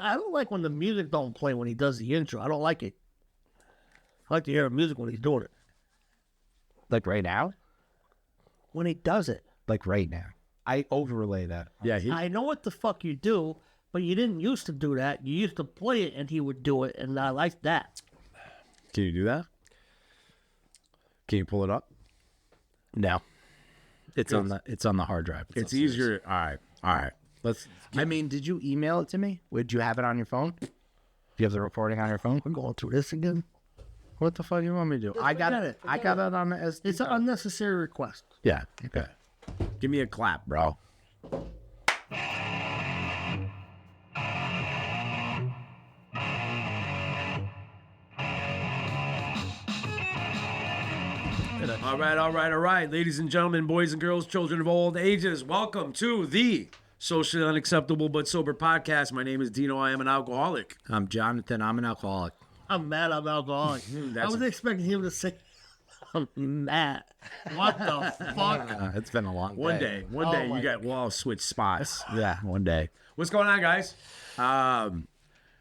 I don't like when the music don't play when he does the intro. I don't like it. I like to hear the music when he's doing it. Like right now? When he does it. Like right now. I overlay that. Yeah, I know what the fuck you do, but you didn't used to do that. You used to play it and he would do it, and I like that. Can you do that? Can you pull it up? No. It's on the hard drive. It's easier. All right. Let's. I mean, did you email it to me? Would you have it on your phone? Do you have the recording on your phone? We're going through this again. What the fuck do you want me to do? I got it. I got it on the SD. It's an unnecessary request. Yeah. Okay. Give me a clap, bro. All right. Ladies and gentlemen, boys and girls, children of all ages, welcome to the Socially Unacceptable But Sober podcast. My name is Dino. I am an alcoholic. I'm Jonathan. I'm an alcoholic. I'm mad I'm alcoholic. I was expecting him to say, I'm mad. What the fuck? It's been a long One day, my we'll all switch spots. Yeah, one day. What's going on, guys?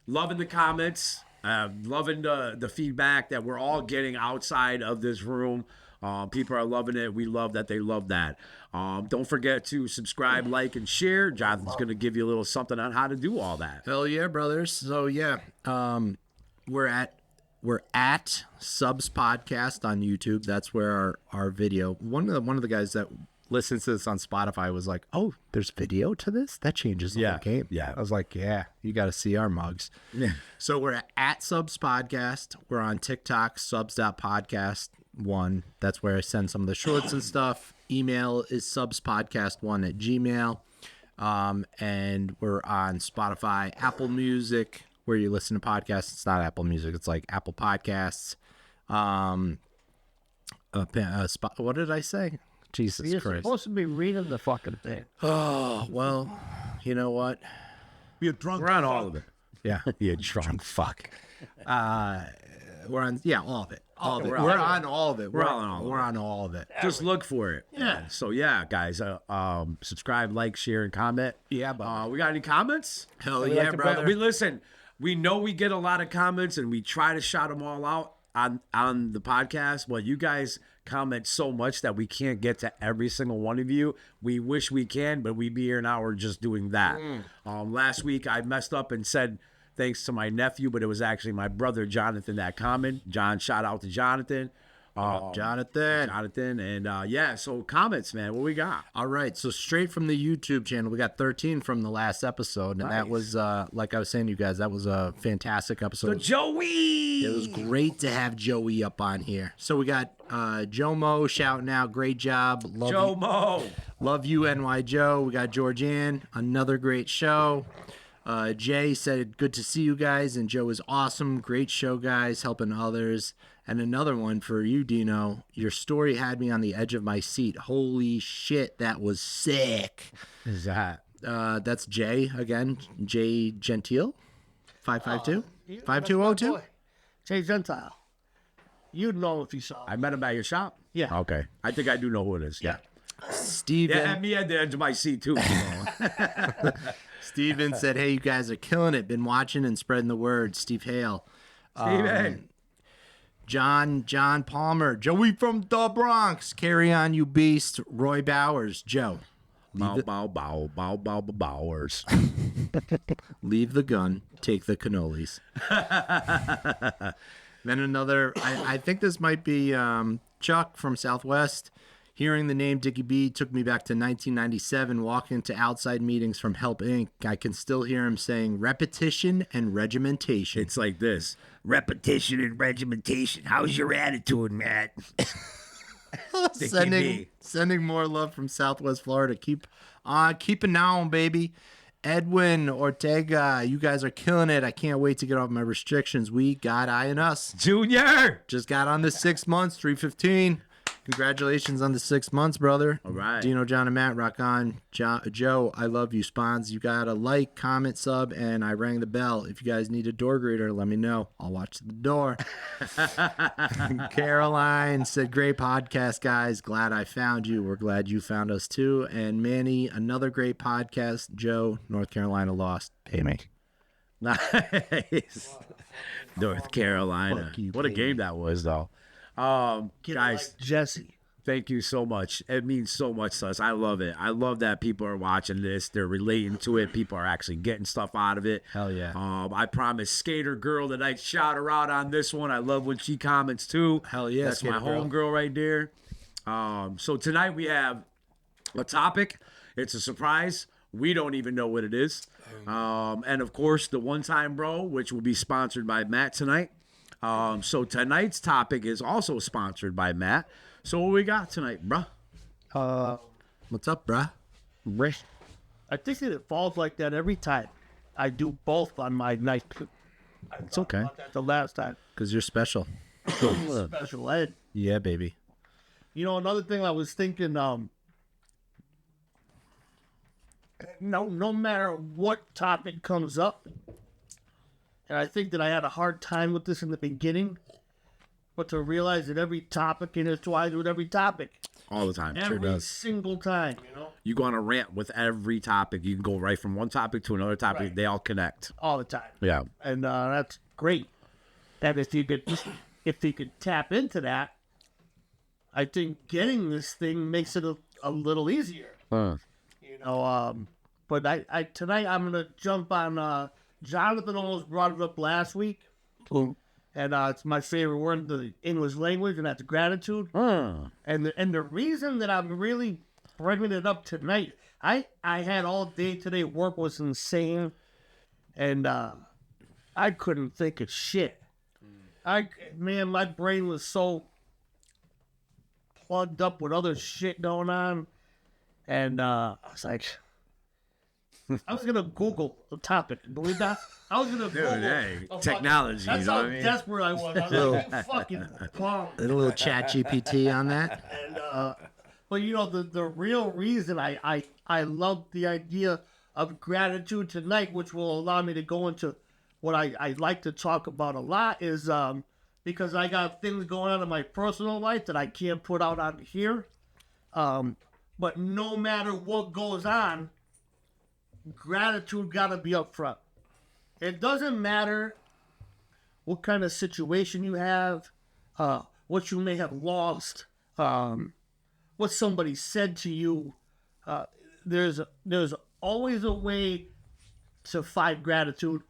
Loving the comments, loving the feedback that we're all getting outside of this room. People are loving it. We love that they love that. Don't forget to subscribe, like, and share. Jonathan's going to give you a little something on how to do all that. Hell yeah, brothers. So yeah, we're at Subs Podcast on YouTube. That's where our video. One of the guys that listens to this on Spotify was like, "Oh, there's video to this? That changes the whole game." Yeah. I was like, "Yeah, you got to see our mugs." Yeah. So we're at Subs Podcast. We're on TikTok, subs.podcast1. That's where I send some of the shorts and stuff. Email is subspodcast1@gmail. And we're on Spotify, Apple Music, where you listen to podcasts. It's not Apple Music. It's like Apple Podcasts. What did I say? Jesus You're Christ. supposed to be reading the fucking thing. Oh, well, you know what? You're drunk. We're on all of it. Yeah. You drunk fuck. We're on, all of it. All of it. we're We're on on all of it. We're on all of We're on all of it. Just look for it. Yeah. So, yeah, guys, subscribe, like, share, and comment. Yeah, but We got any comments? Hell We yeah, like to- brother. We listen. We know we get a lot of comments, and we try to shout them all out on the podcast. But you guys comment so much that we can't get to every single one of you. We wish we can, but we'd be here an hour just doing that. Last week I messed up and said thanks to my nephew, but it was actually my brother Jonathan that commented. John, shout out to Jonathan. Jonathan, and so comments, man. What we got? all right. So straight from the YouTube channel, we got 13 from the last episode. And that was, like I was saying to you guys, that was a fantastic episode. Joey. It was great to have Joey up on here. So we got Joe Mo shouting out, great job. Love Joe you, Mo. love you, NY Joe. We got Georgianne, another great show. Jay said, good to see you guys. And Joe is awesome. Great show, guys, helping others. And another one for you, Dino. Your story had me on the edge of my seat. Holy shit, that was sick. Is that? That's Jay again. Jay Gentile, 552 5202. Jay Gentile. You'd know if you saw him. I met him at your shop. Yeah. Okay. I think I do know who it is. Yeah. Steven. Yeah, and me at the edge of my seat too. Steven said, hey, you guys are killing it. Been watching and spreading the word. Steve Hale. Steven. John Palmer. Joey from the Bronx. Carry on, you beast. Roy Bowers. Joe. Bowers. Leave the gun. Take the cannolis. Then another, I think this might be Chuck from Southwest. Hearing the name Dickie B took me back to 1997, walking to outside meetings from Help Inc. I can still hear him saying repetition and regimentation. It's like this. Repetition and regimentation. How's your attitude, Matt? Sending more love from Southwest Florida. Keep it on, baby. Edwin Ortega, you guys are killing it. I can't wait to get off my restrictions. We got I and us. Junior. Just got on the 6 months, 315. Congratulations on the 6 months, brother. All right. Dino, John, and Matt, rock on. Joe, I love you. Spawns, you got a like, comment, sub, and I rang the bell. If you guys need a door greeter, let me know. I'll watch the door. Caroline said, great podcast, guys. Glad I found you. We're glad you found us, too. And Manny, another great podcast. Joe, North Carolina lost. Pay me. Nice. North Carolina. Fuck you, What a baby. game that was, though. Get Guys, like Jesse. thank you so much. It means so much to us. I love it. I love that people are watching this. They're relating to it. People are actually getting stuff out of it. Hell yeah. I promise Skater Girl that I shout her out on this one. I love when she comments too. Hell yeah, That's my Skater Girl. home girl right there. So tonight we have a topic. It's a surprise. We don't even know what it is. And of course, the One Time Bro, which will be sponsored by Matt tonight. So tonight's topic is also sponsored by Matt. So what we got tonight, bruh? What's up, bruh? I think that it falls like that every time. I do both on my night. It's okay. That's the last time. Because you're special. Special ed. Yeah, baby. You know, another thing I was thinking, no matter what topic comes up, and I think that I had a hard time with this in the beginning, but to realize that every topic intertwines with every topic. All the time. Every does. single time, you know? You go on a rant with every topic. You can go right from one topic to another topic. Right. They all connect. All the time. Yeah. And that's great. And if you could tap into that, I think getting this thing makes it a little easier. You know, but I tonight I'm gonna jump on Jonathan almost brought it up last week. And it's my favorite word in the English language, and that's gratitude. And the reason that I'm really bringing it up tonight, I had all day today. Work was insane, and I couldn't think of shit. Man, my brain was so plugged up with other shit going on, and I was like, I was gonna Google the topic. Believe that? I was gonna Google hey, a technology, That's you know how what I mean? desperate I was. I was like, you fucking punk. A little chat GPT on that. And, but you know, the real reason I love the idea of gratitude tonight, which will allow me to go into what I like to talk about a lot, is because I got things going on in my personal life that I can't put out on here. But no matter what goes on, gratitude gotta be up front. It doesn't matter what kind of situation you have, what you may have lost, what somebody said to you. There's always a way to find gratitude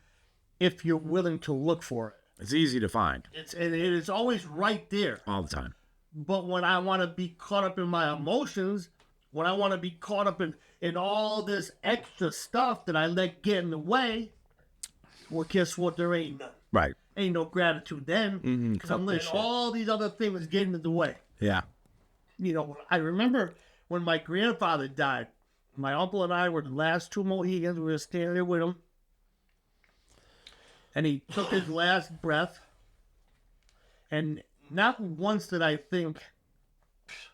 if you're willing to look for it. It's easy to find It is always right there. all the time. But when I want to be caught up in my emotions, when I want to be caught up in all this extra stuff that I let get in the way, well, guess what? There ain't none. Right. Ain't no gratitude then, because I'm letting all these other things get in the way. Yeah. You know, I remember when my grandfather died, my uncle and I were the last two Mohegans. We were standing there with him. And he took his last breath. And not once did I think,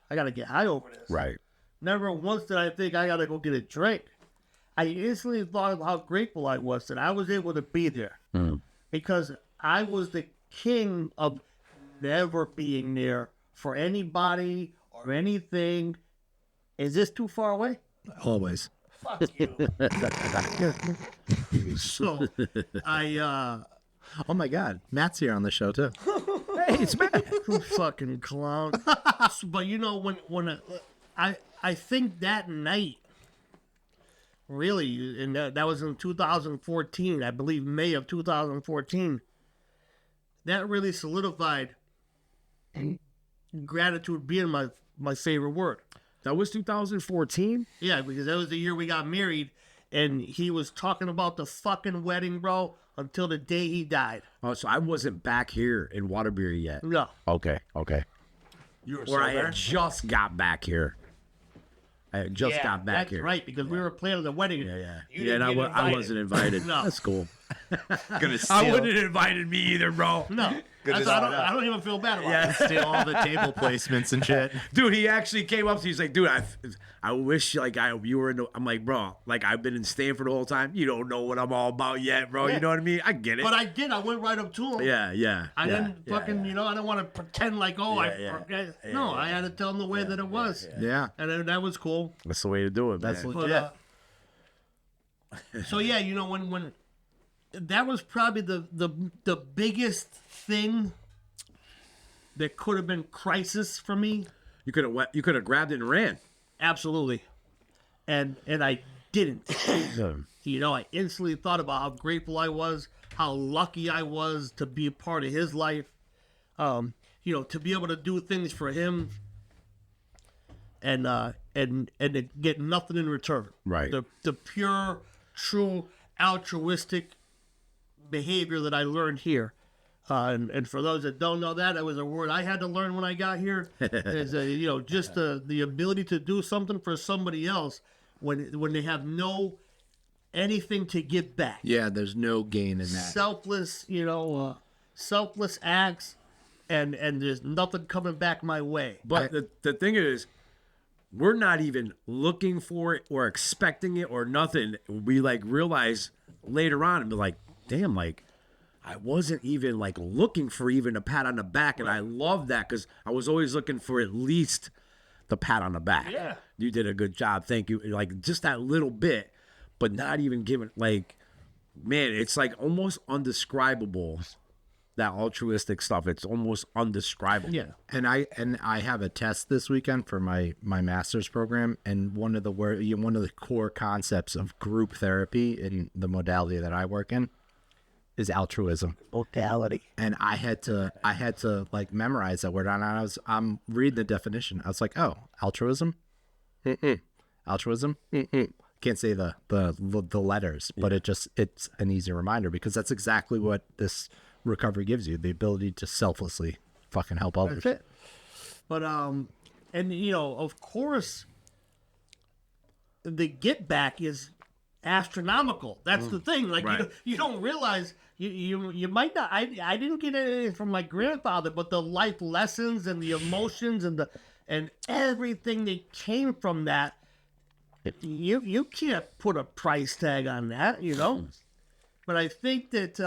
I got to get high over this. Right. Never once did I think I got to go get a drink. I instantly thought of how grateful I was that I was able to be there. Because I was the king of never being there for anybody or anything. Is this too far away? Always. Fuck you. So, Oh my God. Matt's here on the show too. Hey, it's Matt. you fucking clown. But you know, when I think that night, really, and that was in 2014, I believe May of 2014, that really solidified gratitude being my favorite word. That was 2014. Yeah, because that was the year we got married, and he was talking about the fucking wedding, bro, until the day he died. Oh, so I wasn't back here in Waterbury yet. No. Okay. You were Or I had just got back here. I had just got back that's here. right, because we were planning the wedding. Yeah. You Yeah, didn't and get I invited. wasn't invited. No. That's cool. Gonna I steal, wouldn't have invited me either, bro. No. That's, I don't even feel bad about it. steal all the table placements and shit. Dude, he actually came up to me. He's like, dude, I wish like you were in the, I'm like, bro, like I've been in Stanford the whole time. You don't know what I'm all about yet, bro. Yeah. You know what I mean? I get it. But I did. I went right up to him. yeah. I yeah, didn't fucking, you know, I didn't want to pretend like, I yeah. forget. No, I had to tell him the way that it was. Yeah. And then that was cool. That's the way to do it, man. That's But, legit. so yeah, you know, when that was probably the biggest thing that could have been crisis for me. You could have grabbed it and ran. Absolutely. And I didn't. You know, I instantly thought about how grateful I was, how lucky I was to be a part of his life. You know, to be able to do things for him and to get nothing in return. Right. The pure, true, altruistic behavior that I learned here. And for those that don't know that was a word I had to learn when I got here. Is you know, just the ability to do something for somebody else when they have no anything to give back. Yeah, there's no gain in that. Selfless, you know, selfless acts, and there's nothing coming back my way. But the thing is, we're not even looking for it or expecting it or nothing. We like realize later on and be like, damn, like I wasn't even like looking for even a pat on the back. And I love that because I was always looking for at least the pat on the back. Yeah. You did a good job. Thank you. Like just that little bit, but not even giving like, man, it's like almost undescribable. That altruistic stuff, it's almost undescribable. Yeah. And I have a test this weekend for my master's program, and one of the core concepts of group therapy in the modality that I work in is altruism. Modality. And I had to like memorize that word, and I'm reading the definition. I was like, oh, altruism, altruism. Can't say the letters, but it's an easy reminder because that's exactly what this recovery gives you, the ability to selflessly fucking help others. That's it. But and you know, of course, the get back is astronomical. That's the thing. Like Right. you don't realize you might not. I didn't get anything from my grandfather, but the life lessons and the emotions and everything that came from that. You can't put a price tag on that, you know. But I think that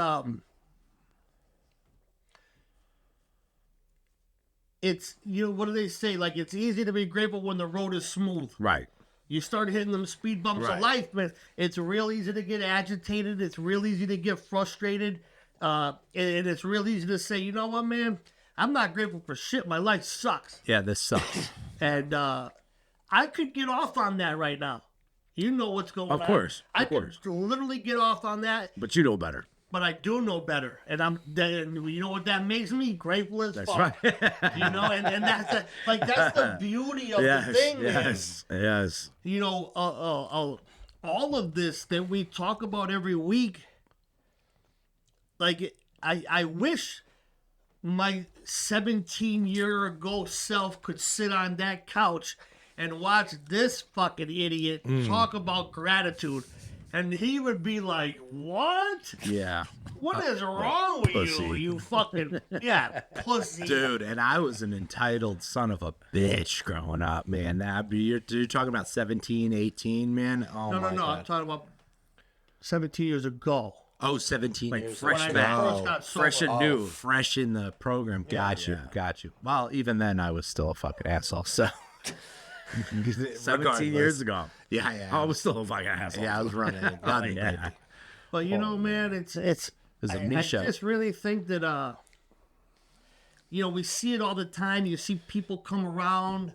it's, you know, what do they say? Like, it's easy to be grateful when the road is smooth. Right. You start hitting them speed bumps Right. of life, man. It's real easy to get agitated. It's real easy to get frustrated. And it's real easy to say, you know what, man? I'm not grateful for shit. My life sucks. Yeah, this sucks. And I could get off on that right now. You know what's going on. Of course. I could literally get off on that, But you know better. but I do know better. And you know what that makes me? Grateful as That's fuck. right. You know, and that's the beauty of the thing, man. Yes. You know, all of this that we talk about every week, like, I wish my 17-year-ago self could sit on that couch and watch this fucking idiot talk about gratitude. And he would be like, what? Yeah. What is wrong with pussy. you? You fucking, yeah, pussy. Dude, and I was an entitled son of a bitch growing up, man. You're talking about 17, 18, man? Oh, No, my I'm God. talking about 17 years ago. Oh, 17 Like years fresh When I back. first got sober. Fresh and new. fresh in the program. Got you. Well, even then, I was still a fucking asshole, so. 17 years ago. Yeah. I was still a fucking asshole. Yeah, I was running it. Oh, yeah. But you know, man, it's was a I Misha. just really think that you know, we see it all the time. You see people come around,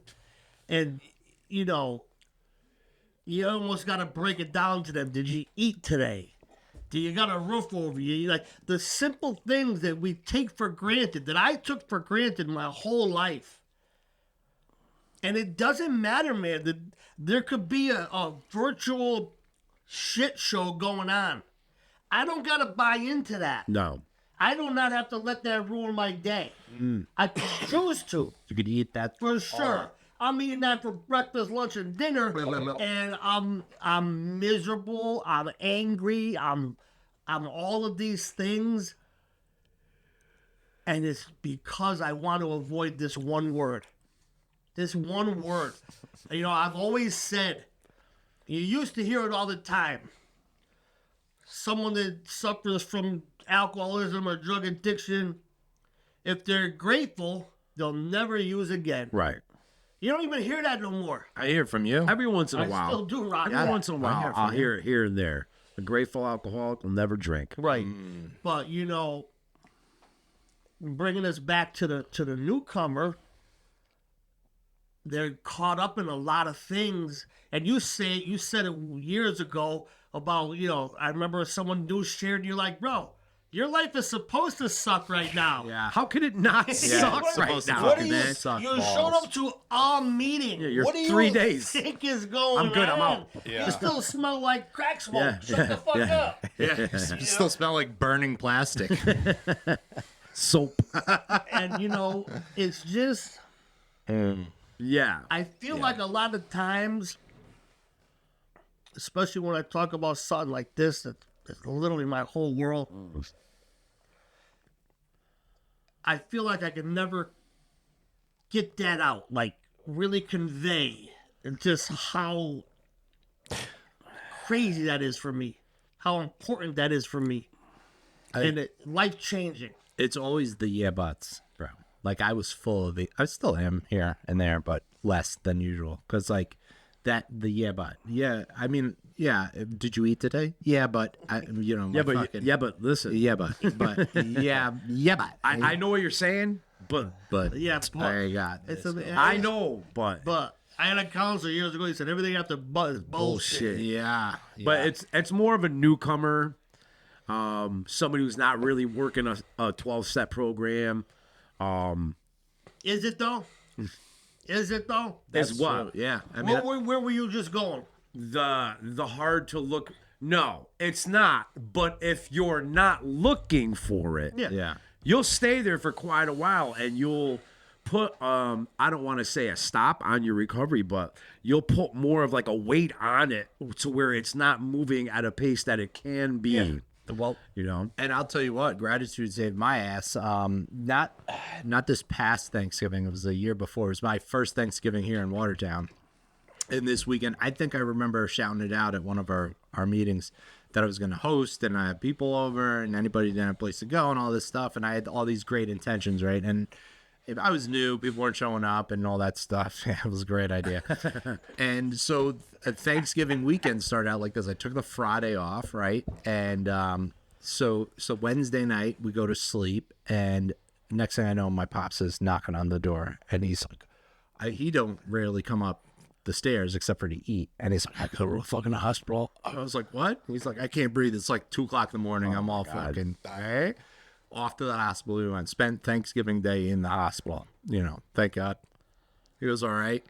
and you know, you almost got to break it down to them. Did you eat today? Do you got a roof over you? Like the simple things that we take for granted, that I took for granted my whole life. And it doesn't matter, man. That there could be a virtual shit show going on. I don't gotta buy into that. No. I do not have to let that ruin my day. I can choose to, You could eat that. for sure. I'm eating that for breakfast, lunch, and dinner, and I'm miserable. I'm angry. I'm all of these things, and it's because I want to avoid this one word. This one word. You know, I've always said, you used to hear it all the time. Someone that suffers from alcoholism or drug addiction, if they're grateful, they'll never use again. Right. You don't even hear that no more. I hear from you. Every once in a I while. still do, Rock. Every once in a while, I'll hear it here and there. A grateful alcoholic will never drink. Right. But bringing us back to the newcomer, they're caught up in a lot of things. And you said it years ago about, I remember someone new shared, you're like, bro, your life is supposed to suck right now. Yeah. How could it not suck What- right supposed to now? What do fucking you, man, suck you balls. showed up to a meeting. you're what do you 3 days. think is going on? I'm good, I'm out. You still smell like crack smoke. Yeah, Shut the fuck up. Yeah. You still smell like burning plastic. Soap. And, it's just, Yeah. I feel like a lot of times, especially when I talk about something like this, that's literally my whole world, I feel like I can never get that out, like really convey just how crazy that is for me, how important that is for me, and life changing. It's always the yeah buts, bro. Like I was full of it. I still am here and there, but less than usual. Cause like the yeah but. Yeah, I mean, yeah. Did you eat today? Yeah, but my fucking, But listen. yeah, but yeah, but I know what you're saying, but Yeah, I got it's this. I know, but I had a counselor years ago. He said everything after but is bullshit. Yeah, But it's more of a newcomer, somebody who's not really working a 12-step program. Is it though? Is it though? Is what So, yeah. I mean, Where were you just going? the hard to look. No, it's not. But if you're not looking for it, yeah. you'll stay there for quite a while, and you'll put I don't want to say a stop on your recovery, but you'll put more of like a weight on it to where it's not moving at a pace that it can be. Well, and I'll tell you what, gratitude saved my ass. Not this past Thanksgiving. It was the year before. It was my first Thanksgiving here in Watertown. And this weekend, I think I remember shouting it out at one of our meetings that I was going to host, and I had people over, and anybody didn't have a place to go, and all this stuff. And I had all these great intentions, right? And if I was new, people weren't showing up, and all that stuff. Yeah, it was a great idea. And so Thanksgiving weekend started out like this. I took the Friday off, right? And so Wednesday night we go to sleep, and next thing I know, my pops is knocking on the door, and he's like, he don't rarely come up the stairs except for to eat, and he's like, I go to a fucking hospital. I was like, what? He's like, I can't breathe. It's like 2:00 in the morning. I'm all fucking off to the hospital. We went, spent Thanksgiving Day in the hospital. Thank God. He was all right.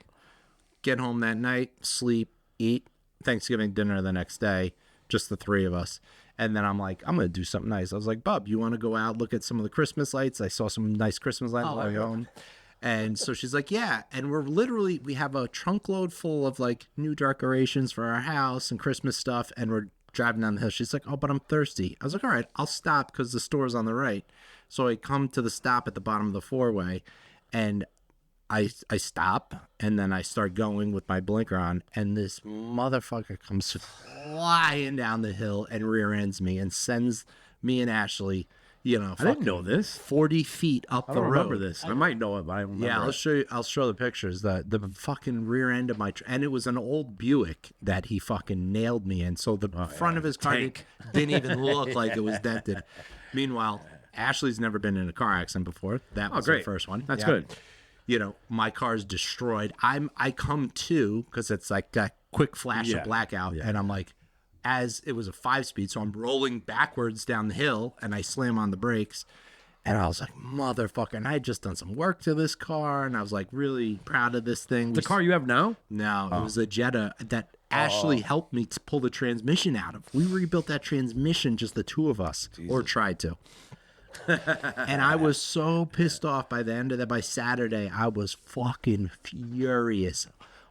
Get home that night, sleep, eat, Thanksgiving dinner the next day, just the three of us. And then I'm like, I'm going to do something nice. I was like, Bub, you want to go out, look at some of the Christmas lights? I saw some nice Christmas lights while I go home. And so she's like, yeah. And we have a trunk load full of like new decorations for our house and Christmas stuff. And we're driving down the hill. She's like, oh, but I'm thirsty. I was like, all right, I'll stop because the store's on the right. So I come to the stop at the bottom of the four-way, and I stop, and then I start going with my blinker on, and this motherfucker comes flying down the hill and rear ends me and sends me and Ashley, I didn't know this. 40 feet up I the don't road. remember this. I might know it, but I don't remember. Yeah, I'll it. show you. I'll show the pictures. The fucking rear end of my and it was an old Buick that he fucking nailed me in. So the front of his car didn't even look like it was dented. Meanwhile, Ashley's never been in a car accident before. That was great. the first one. That's Yeah. good. My car's destroyed. I come to because it's like that quick flash of blackout, and I'm like, as it was a 5-speed, so I'm rolling backwards down the hill, and I slam on the brakes. And I was like, motherfucker. And I had just done some work to this car, and I was like really proud of this thing. The car you have now? No, it was a Jetta that Ashley helped me to pull the transmission out of. We rebuilt that transmission, just the two of us, or tried to. And I was so pissed off by the end of that. By Saturday, I was fucking furious.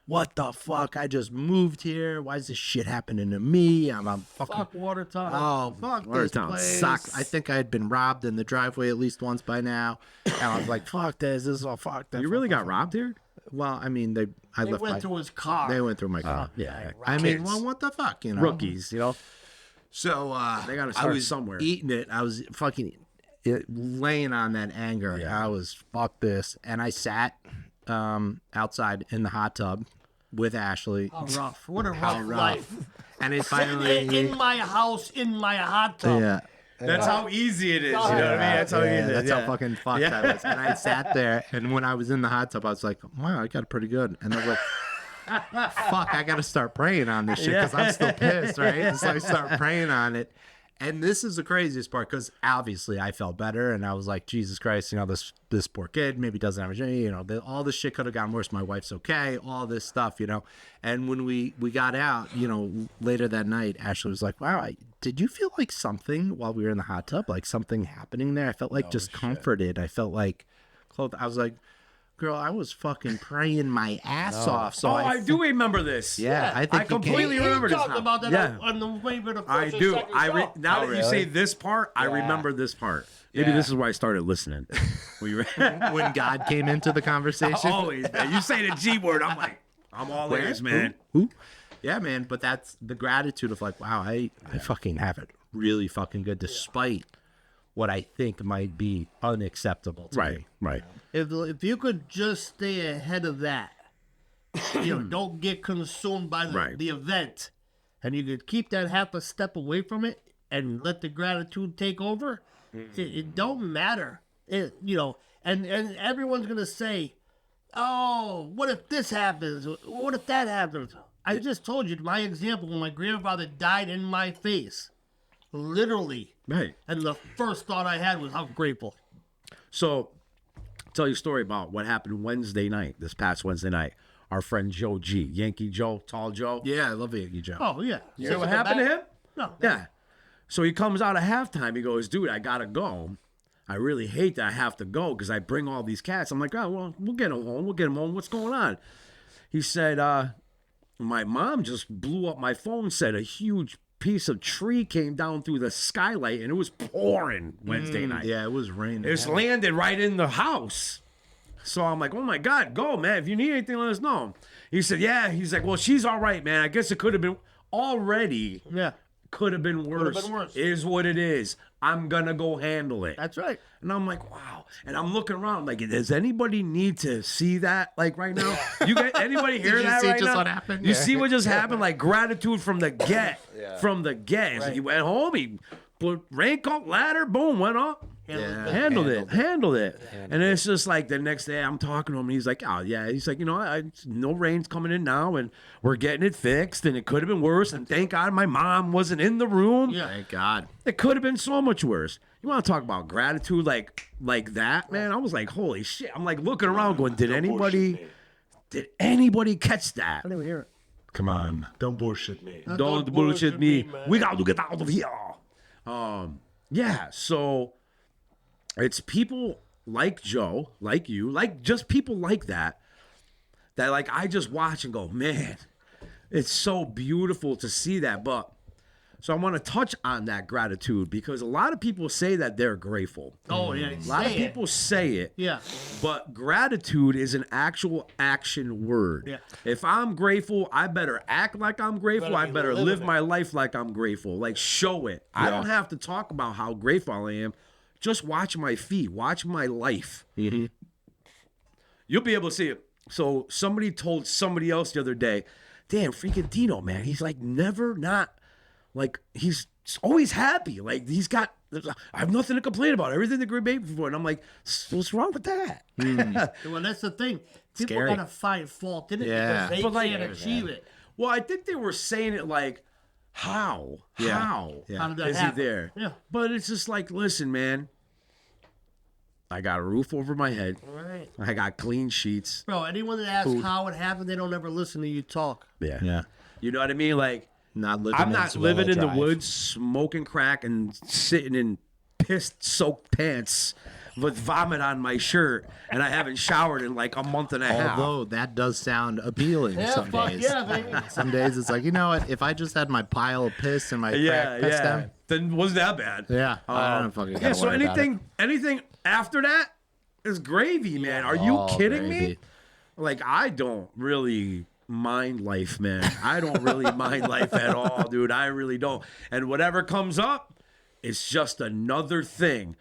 What the fuck? I just moved here. Why is this shit happening to me? I'm fucking... Fuck Watertown. Oh, fuck Watertown this place. sucks. I think I had been robbed in the driveway at least once by now. And I was like, fuck this. This is all fucked up. You really got robbed here? Well, I mean, they went through his car. They went through my car. Yeah. I mean, well, what the fuck, Rookies, So They gotta I start was somewhere. eating it. I was fucking laying on that anger. I was fuck this, and I sat outside in the hot tub, with Ashley. How rough. What a How rough rough. life. And it Sitting finally. in my house, in my hot tub. Yeah. That's how easy it is. You know what I mean? That's how easy it is. That's yeah. how fucking fucked I was. And I sat there, and when I was in the hot tub, I was like, wow, I got it pretty good. And I was like, fuck, I got to start praying on this shit because I'm still pissed, right? So I start praying on it. And this is the craziest part because obviously I felt better, and I was like, Jesus Christ, you know, this poor kid maybe doesn't have a, you know, all this shit could have gone worse. My wife's okay, all this stuff, you know. And when we got out, you know, later that night, Ashley was like, wow, did you feel like something while we were in the hot tub, like something happening there? I felt like just comforted. I felt like clothed. I was like, girl, I was fucking praying my ass off. So I do remember this. Yeah, I think I you completely can- remember He this. talked about that Yeah. on the way to the first I and do. second show. Now that you say this part, I remember this part. Maybe this is why I started listening. Were you ready? when God came into the conversation. Always, man. You say the G word, I'm like, I'm all ears, man. Who? Yeah, man. But that's the gratitude of like, wow, I fucking have it really fucking good, despite what I think might be unacceptable to me. Right. If you could just stay ahead of that, you know, don't get consumed by Right. the event, and you could keep that half a step away from it and let the gratitude take over, it don't matter. You know, and everyone's gonna say, "Oh, what if this happens? What if that happens?" I just told you my example when my grandfather died in my face, literally, Right. and the first thought I had was, "I'm grateful." So, tell you a story about what happened Wednesday night, this past Wednesday night. Our friend Joe G, Yankee Joe, Tall Joe. Yeah, I love Yankee Joe. Oh yeah, You know what happened to him? No. Yeah. So he comes out at halftime. He goes, dude, I got to go. I really hate that I have to go because I bring all these cats. I'm like, oh, well, we'll get them home. We'll get them home. What's going on? He said, my mom just blew up my phone, said a huge piece of tree came down through the skylight and it was pouring Wednesday night. Yeah, it was raining. It's landed right in the house. So I'm like, oh my God, go, man. If you need anything, let us know. He said, yeah. He's like, well, she's all right, man. I guess it could have been already. Yeah, Could have been worse. been worse. Is what it is. I'm gonna go handle it. that's right. And I'm like, wow. And I'm looking around, like, does anybody need to see that, like, right now? You get anybody hear you that see right just now? what happened? You Yeah. see what just happened? Like gratitude from the get. From the get. It's like he went home, he put raincoat, ladder, boom, went up. Handled it. And it's just like the next day I'm talking to him and he's like, oh yeah. He's like, you know, no rain's coming in now and we're getting it fixed and it could have been worse. And thank God my mom wasn't in the room. Yeah. Thank God. It could have been so much worse. You want to talk about gratitude like that, man? I was like, holy shit. I'm like looking around going, did anybody catch that? I didn't hear it. Come on, don't bullshit me. Don't bullshit me. We got to get out of here. Yeah, so it's people like Joe, like you, like just people like that like I just watch and go, man, it's so beautiful to see that. But so I want to touch on that gratitude because a lot of people say that they're grateful. Oh yeah, A lot of people say it. Yeah, But gratitude is an actual action word. Yeah. If I'm grateful, I better act like I'm grateful. I better live my life like I'm grateful. Like show it. I don't have to talk about how grateful I am. Just watch my feet. Watch my life. Mm-hmm. You'll be able to see it. So somebody told somebody else the other day, damn, freaking Dino, man. He's like never not, like he's always happy. Like he's got, I have nothing to complain about. Everything the great baby for. And I'm like, what's wrong with that? well that's the thing. People Scary. gotta find fault in it Yeah. because they But, like, can't achieve it. Well, I think they were saying it like, how? Yeah. How? Yeah. How did that Is happen? he there? Yeah. But it's just like, listen, man. I got a roof over my head. Right. I got clean sheets. Bro, anyone that asks how it happened, they don't ever listen to you talk. Yeah. Yeah. You know what I mean? Like, Not living I'm in not Zoella living in the Drive. woods, smoking crack and sitting in piss-soaked pants with vomit on my shirt, and I haven't showered in like a month and a half. Although that does sound appealing some fuck days. yeah, baby. Some days it's like, you know what? If I just had my pile of piss and my crack piss stem, Then wasn't that bad? I don't fucking Yeah, gotta so worry about anything after that is gravy, man. Are you All kidding me? gravy. Like, I don't really mind life, man. I don't really mind life at all, dude. I really don't. And whatever comes up, it's just another thing.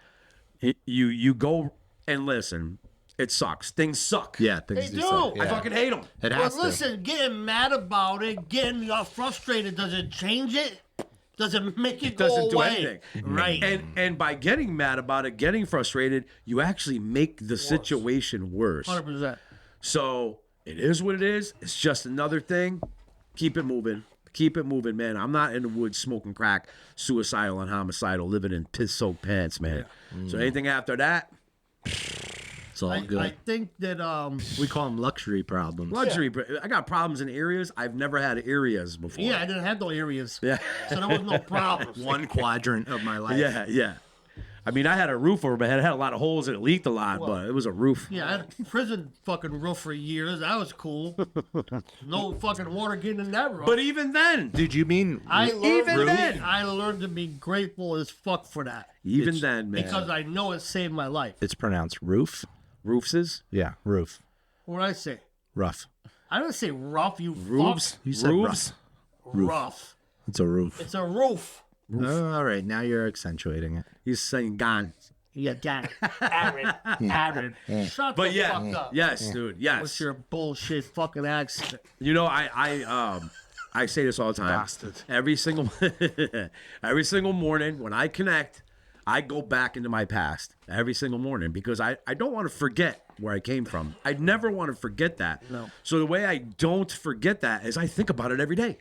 You go and listen. It sucks. Things suck. Yeah, things They do. suck. do. I Yeah. fucking hate them. It But has to. listen, getting mad about it, getting frustrated, does it change it? Does it make it Doesn't go do away? anything. Right. And by getting mad about it, getting frustrated, you actually make the situation worse. 100%. So it is what it is. It's just another thing. Keep it moving. Keep it moving, man. I'm not in the woods smoking crack, suicidal and homicidal, living in piss-soaked pants, man. So anything after that, It's all good. I think that we call them luxury problems. luxury. I got problems in areas. I've never had areas before. I didn't have no areas. Yeah. So there was no problems. One quadrant of my life. Yeah. I mean, I had a roof over my head. It had a lot of holes and it leaked a lot, but it was a roof. Yeah, I had a prison fucking roof for years. That was cool. No fucking water getting in that roof. But even then, Did you mean I learned, even then- I learned to be grateful as fuck for that even then, man. because I know it saved my life. it's pronounced roof? Roofses? Yeah, roof. What did I say? Rough. I didn't say rough, you Roofs? You said Roofs? Rough. It's a roof. It's a roof. Oh, all right, now you're accentuating it. He's saying gone. Yeah, damn it. Arid. Arid. Shut But the fuck yeah, up. yes, dude, yes. What's your bullshit fucking accent? You know, I say this all the time. Bastard. Every single morning when I connect, I go back into my past every single morning because I don't want to forget where I came from. I never want to forget that. No. So the way I don't forget that is I think about it every day.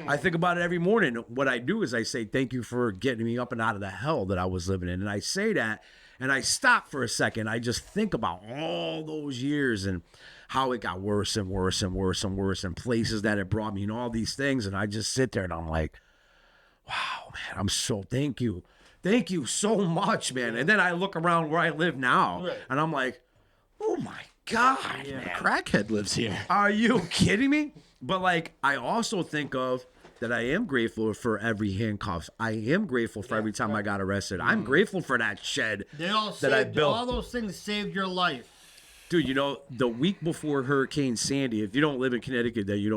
I think about it every morning. What I do is I say, thank you for getting me up and out of the hell that I was living in. And I say that and I stop for a second. I just think about all those years and how it got worse and worse and worse and worse and places that it brought me and all these things. And I just sit there and I'm like, wow, man, I'm so thank you. Thank you so much, man. And then I look around where I live now Right. and I'm like, oh my God, man. Crackhead lives here. Are you kidding me? But like, I also think of that I am grateful for every handcuffs. I am grateful for every time I got arrested. I'm grateful for that shed They all that I saved, built. all those things saved your life. Dude, you know, the week before Hurricane Sandy, if you don't live in Connecticut, then you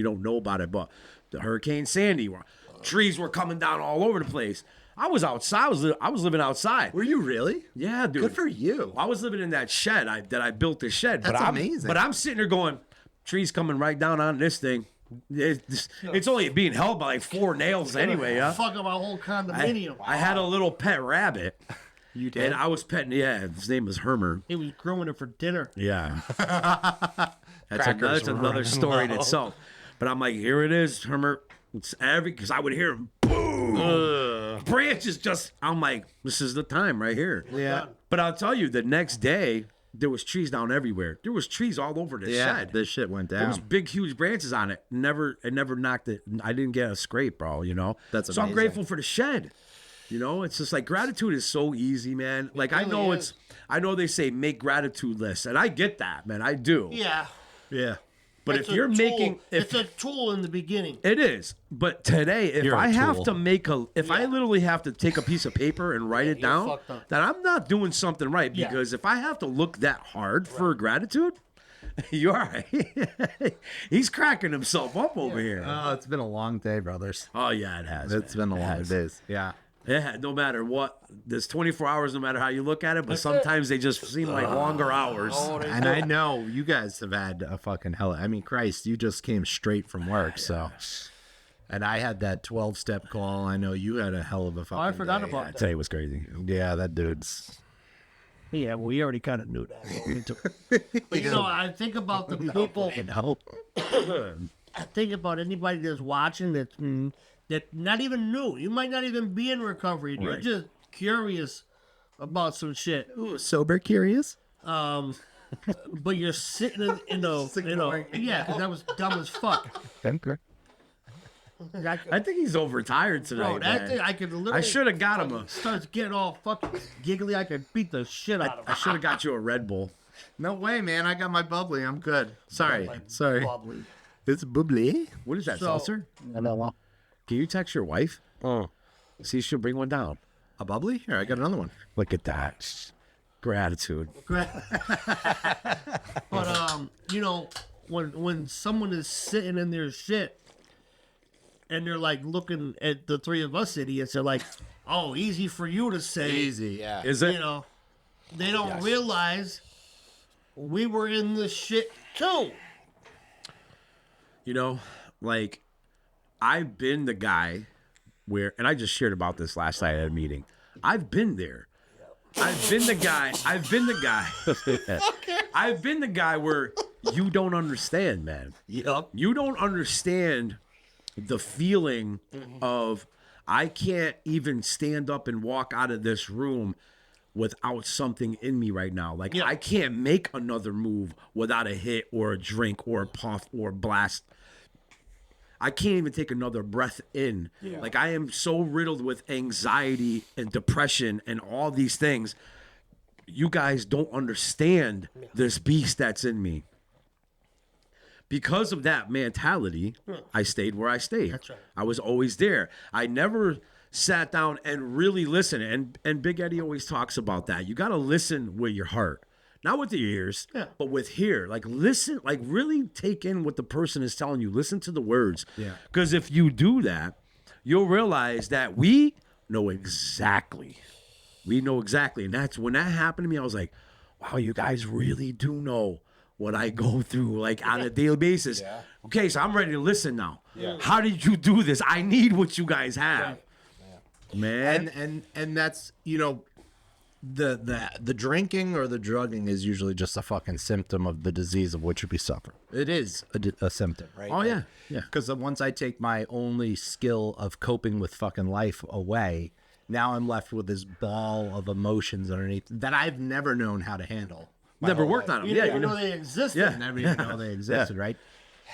don't know about it. But the Hurricane Sandy, trees were coming down all over the place. I was outside. I was living outside. Were you really? Yeah, dude. Good for you. I was living in that shed. I built the shed. That's but I'm, amazing. But I'm sitting there going, trees coming right down on this thing. It's only being held by like 4 nails anyway. Yeah. Fuck up our whole condominium. I had a little pet rabbit, You did. and I was petting. Yeah, his name was Hermer. He was grooming it for dinner. Yeah. That's another story in itself. But I'm like, here it is, Hermer. It's because I would hear him, boom, branches just. I'm like, this is the time right here. yeah. But I'll tell you, the next day there was trees down everywhere. There was trees all over the Yeah. shed. This shit went There was down. big, huge branches on it. It never knocked it. I didn't get a scrape, bro. You know. That's so I'm amazing. grateful for the shed. You know, it's just like gratitude is so easy, man. Like I really know is. I know they say make gratitude lists, and I get that, man. I do. Yeah. Yeah. But It's if a you're tool. making, It's a tool in the beginning. it is. But today, if You're a I have tool. to I literally have to take a piece of paper and write it you're down, fucked up. that I'm not doing something right. Yeah. Because if I have to look that hard for gratitude, you're all right. He's cracking himself up over here. Oh, it's been a long day, brothers. Oh yeah, it has. It's been a It long has. days. Yeah. Yeah, no matter what. There's 24 hours, no matter how you look at it. But sometimes they just seem like longer hours. And I know you guys have had a fucking hell. I mean, Christ, you just came straight from work, so. And I had that 12-step call. I know you had a hell of a fucking I forgot day. about that. Today was crazy. Yeah, that dude's. Yeah, well, we already kind of knew that. But you know, I think about the people. No. I think about anybody that's watching that not even new. You might not even be in recovery. You're Right. just curious about some shit. Sober curious? But you're sitting in a yeah, 'cause that was dumb as fuck. I think he's overtired tonight. Bro, that man. thing I could literally. I should have got him a. Starts getting all fucking giggly. I could beat the shit out of I him. should have got you a Red Bull. No way, man. I got my bubbly. I'm good. Sorry. Sorry. Bubbly. It's bubbly. What is that, So- seltzer? Can you text your wife? Oh. See, she'll bring one down. A bubbly? Here, I got another one. Look at that. Gratitude. But you know, when someone is sitting in their shit and they're like looking at the three of us idiots, they're like, "Oh, easy for you to say." Easy, yeah. Is it? You know, they don't realize we were in this shit too. You know, like I've been the guy where, and I just shared about this last night at a meeting. I've been there. I've been the guy. I've been the guy where you don't understand, man. Yep. You don't understand the feeling of I can't even stand up and walk out of this room without something in me right now. Like I can't make another move without a hit or a drink or a puff or a blast. I can't even take another breath in. Yeah. Like I am so riddled with anxiety and depression and all these things. You guys don't understand this beast that's in me. Because of that mentality, I stayed where I stayed. That's right. I was always there. I never sat down and really listened. And Big Eddie always talks about that. You got to listen with your heart. Not with your ears, but with here. Like listen, like really take in what the person is telling you. Listen to the words. Yeah. Because if you do that, you'll realize that we know exactly. We know exactly. And that's when that happened to me, I was like, wow, you guys really do know what I go through like on a daily basis. Yeah. Okay, so I'm ready to listen now. Yeah. How did you do this? I need what you guys have. Yeah. Man. And that's, you know, the drinking or the drugging is usually just a fucking symptom of the disease of which you be suffering. It is a symptom, right? Oh yeah, yeah. Because once I take my only skill of coping with fucking life away, now I'm left with this ball of emotions underneath that I've never known how to handle. Never worked on them. You know they existed. Yeah. Never even know they existed, right?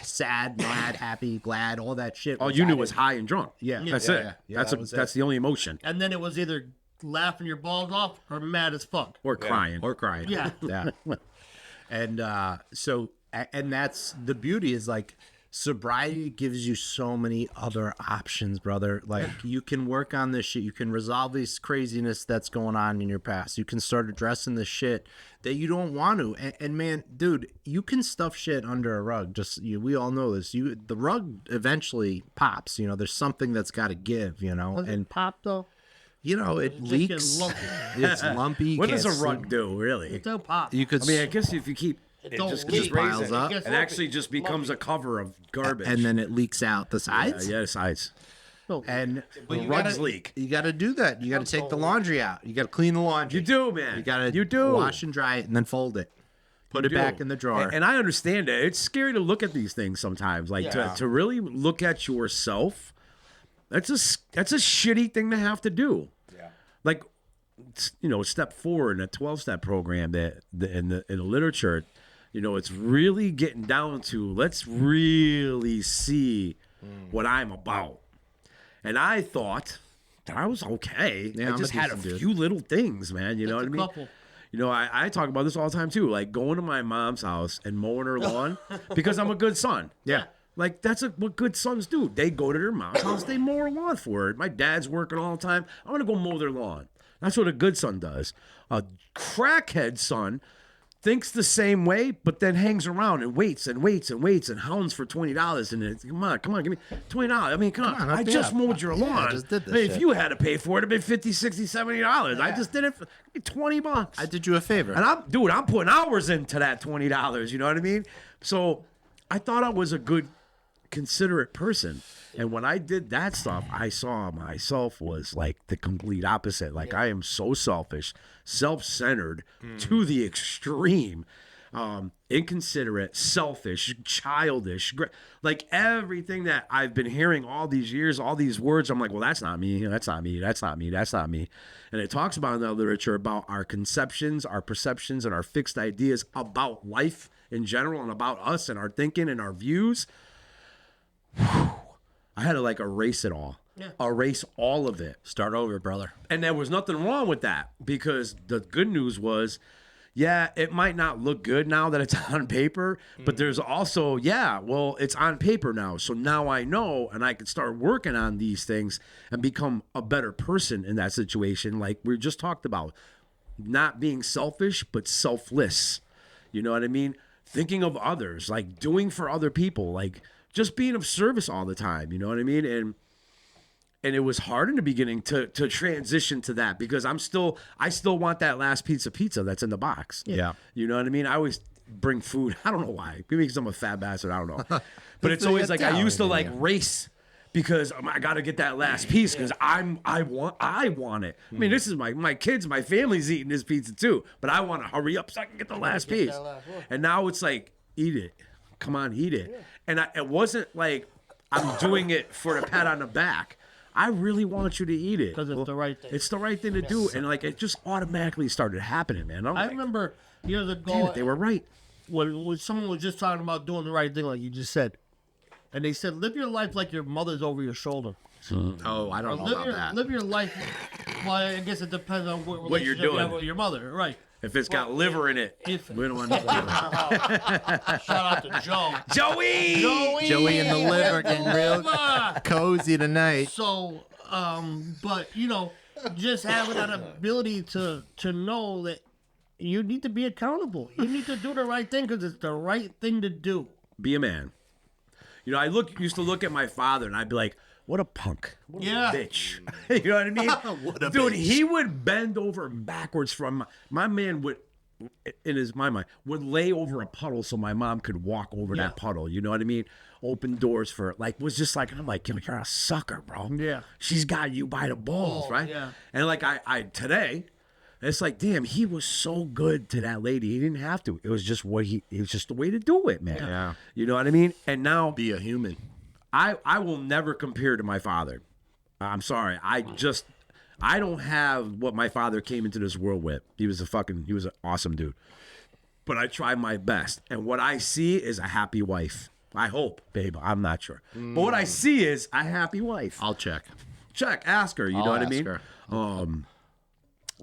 Sad, mad, happy, glad, all that shit. All you knew was high and drunk. Yeah. That's it. Yeah, That's the only emotion. And then it was either laughing your balls off or mad as fuck. Or crying. Yeah. Yeah. And and that's the beauty is like sobriety gives you so many other options, brother. Like you can work on this shit. You can resolve this craziness that's going on in your past. You can start addressing the shit that you don't want to. And man, dude, you can stuff shit under a rug. We all know this. The rug eventually pops. You know, there's something that's got to give. You know, Was it pop though? You know, it leaks. It's lumpy. What does a rug do, really? It don't pop. You could. I mean, I guess if you keep it don't just leak. keeps piles raising, up. it actually just becomes a cover of garbage. and then it leaks out the sides. yeah, the sides. And The rugs leak. You got to do that. You got to take the laundry out. You got to clean the laundry. You do, man. You got to do. wash and dry it and then fold it. Put it back in the drawer. And I understand it. It's scary to look at these things sometimes. Like to really look at yourself. That's a shitty thing to have to do. Yeah. Like, you know, step 4 in a 12-step program that in the literature, you know, it's really getting down to let's really see what I'm about. And I thought that I was okay. Yeah, I just had a few little things, man. You know what I mean? Couple. You know, I talk about this all the time too. Like going to my mom's house and mowing her lawn because I'm a good son. Yeah. Like that's what good sons do. They go to their mom's house, they mow her lawn for her. My dad's working all the time. I'm gonna go mow their lawn. That's what a good son does. A crackhead son thinks the same way, but then hangs around and waits and hounds for $20. And it's, come on, give me $20. I mean, come on, I just mowed your lawn. I just did this I mean, shit. if you had to pay for it, it'd be $50, $60, $70. I just did it for $20. I did you a favor. And I'm putting hours into that $20. You know what I mean? So I thought I was a good, considerate person. And when I did that stuff, I saw myself was like the complete opposite. Like I am so selfish, self-centered to the extreme, inconsiderate, selfish, childish, like everything that I've been hearing all these years, all these words. I'm like, well, that's not me. That's not me. That's not me. That's not me. And it talks about in the literature about our conceptions, our perceptions, and our fixed ideas about life in general and about us and our thinking and our views. I had to like erase it all. Yeah. Erase all of it. Start over, brother. And there was nothing wrong with that because the good news was, yeah, it might not look good now that it's on paper, but there's also, well, it's on paper now. So now I know and I can start working on these things and become a better person in that situation. Like we just talked about, not being selfish, but selfless. You know what I mean? Thinking of others, like doing for other people, like just being of service all the time, you know what I mean? And it was hard in the beginning to transition to that because I still want that last piece of pizza that's in the box. Yeah. You know what I mean? I always bring food. I don't know why. Maybe because I'm a fat bastard. I don't know. But it's the always like I used to Italian like in you. race because I got to get that last piece because I want it. I mean, this is my kids, my family's eating this pizza too, but I want to hurry up so I can get the last piece. And now it's like, eat it. Come on, eat it. And it wasn't like I'm doing it for the pat on the back. I really want you to eat it. Because it's the right thing. It's the right thing to do. And like, it just automatically started happening, man. I'm I like, remember years damn ago it, they were right. when someone was just talking about doing the right thing, like you just said, and they said, live your life like your mother's over your shoulder. Oh, I don't know about that. Live your life. Well, I guess it depends on what What you're relationship you have doing. with your mother, right? If it's got liver in it, If we don't want to. shout out to Joe. Joey! Joey and the liver getting real Ah! cozy tonight. So, but just having that ability to know that you need to be accountable. You need to do the right thing because it's the right thing to do. Be a man. You know, used to look at my father and I'd be like, what a punk. What a Yeah. bitch. You know what I mean? What a Dude, bitch. he would bend over backwards from my man would in my mind would lay over a puddle so my mom could walk over that puddle. You know what I mean? Open doors for like was just like I'm like, you're a sucker, bro. Yeah. She's got you by the balls, Oh, right? yeah. And like I today, it's like, damn, he was so good to that lady. He didn't have to. It was just it was just the way to do it, man. Yeah. You know what I mean? And now Be a human. I will never compare to my father. I'm sorry. I don't have what my father came into this world with. He was an awesome dude. But I try my best. And what I see is a happy wife. I hope, babe. I'm not sure. But what I see is a happy wife. I'll check. Check, ask her. You know I'll what I ask mean? her.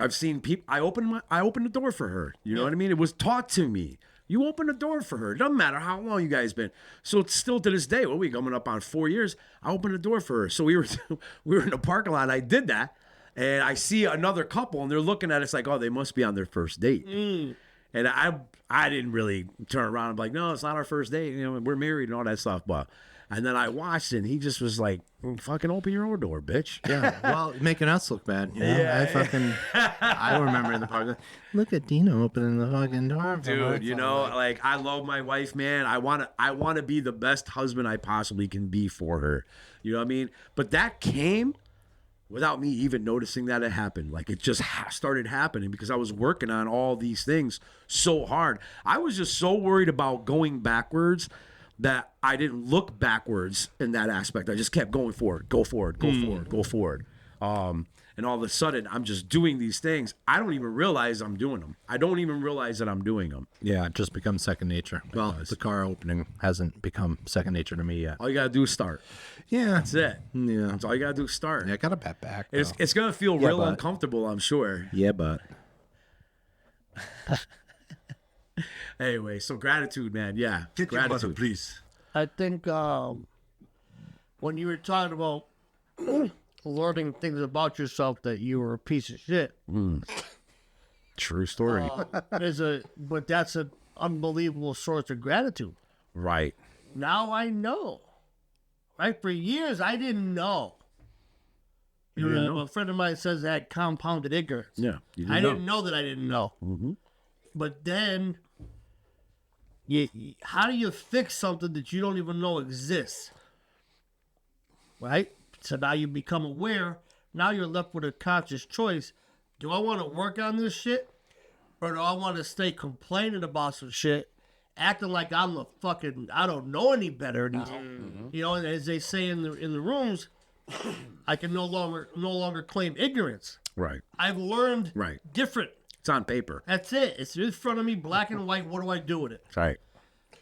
I've seen people. I opened the door for her. You know what I mean? It was taught to me. You open the door for her. It doesn't matter how long you guys been. So it's still to this day. What are we coming up on 4 years? I opened the door for her. So we were in the parking lot. I did that, and I see another couple, and they're looking at us like, oh, they must be on their first date. And I didn't really turn around and be like, no, it's not our first date. You know, we're married and all that stuff. But and then I watched it, and he just was like, fucking open your own door, bitch. Yeah, well, making us look bad. You know? I remember in the park. Look at Dino opening the fucking door. Dude, you know, like I love my wife, man. I want to be the best husband I possibly can be for her. You know what I mean? But that came without me even noticing that it happened. Like it just started happening because I was working on all these things so hard. I was just so worried about going backwards that I didn't look backwards in that aspect. I just kept going forward, go forward, go forward, go forward. And all of a sudden, I'm just doing these things. I don't even realize I'm doing them. I don't even realize that I'm doing them. Yeah, it just becomes second nature. Well, the car opening hasn't become second nature to me yet. All you gotta do is start. Yeah, That's it. yeah. That's all you gotta do is start. I got a bet back. It's gonna feel Yeah, real but- uncomfortable, I'm sure. Yeah, but Anyway, so gratitude, man. Yeah, Get your butter, gratitude. please. I think when you were talking about learning things about yourself that you were a piece of shit, True story. but that's an unbelievable source of gratitude. Right. Now I know. Right? For years I didn't know. didn't know? A friend of mine says that compounded ignorance. Yeah. You I know. didn't know that I didn't know. But then, how do you fix something that you don't even know exists? Right? So now you become aware. Now you're left with a conscious choice. Do I want to work on this shit? Or do I want to stay complaining about some shit, acting like I'm the fucking, I don't know any better now? You know, and as they say in the rooms, I can no longer claim ignorance. Right. I've learned Right. different. It's on paper. That's it. It's in front of me, black and white. What do I do with it? Right.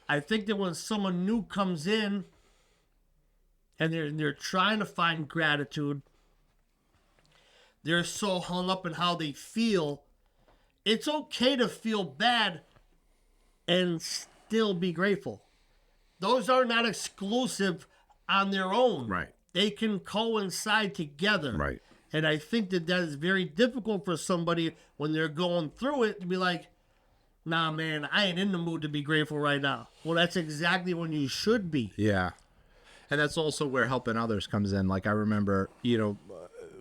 I think that when someone new comes in and they're trying to find gratitude, they're so hung up in how they feel. It's okay to feel bad and still be grateful. Those are not exclusive on their own. Right. They can coincide together. Right. And I think that is very difficult for somebody when they're going through it to be like, nah, man, I ain't in the mood to be grateful right now. Well, that's exactly when you should be. yeah, and that's also where helping others comes in. Like I remember, you know,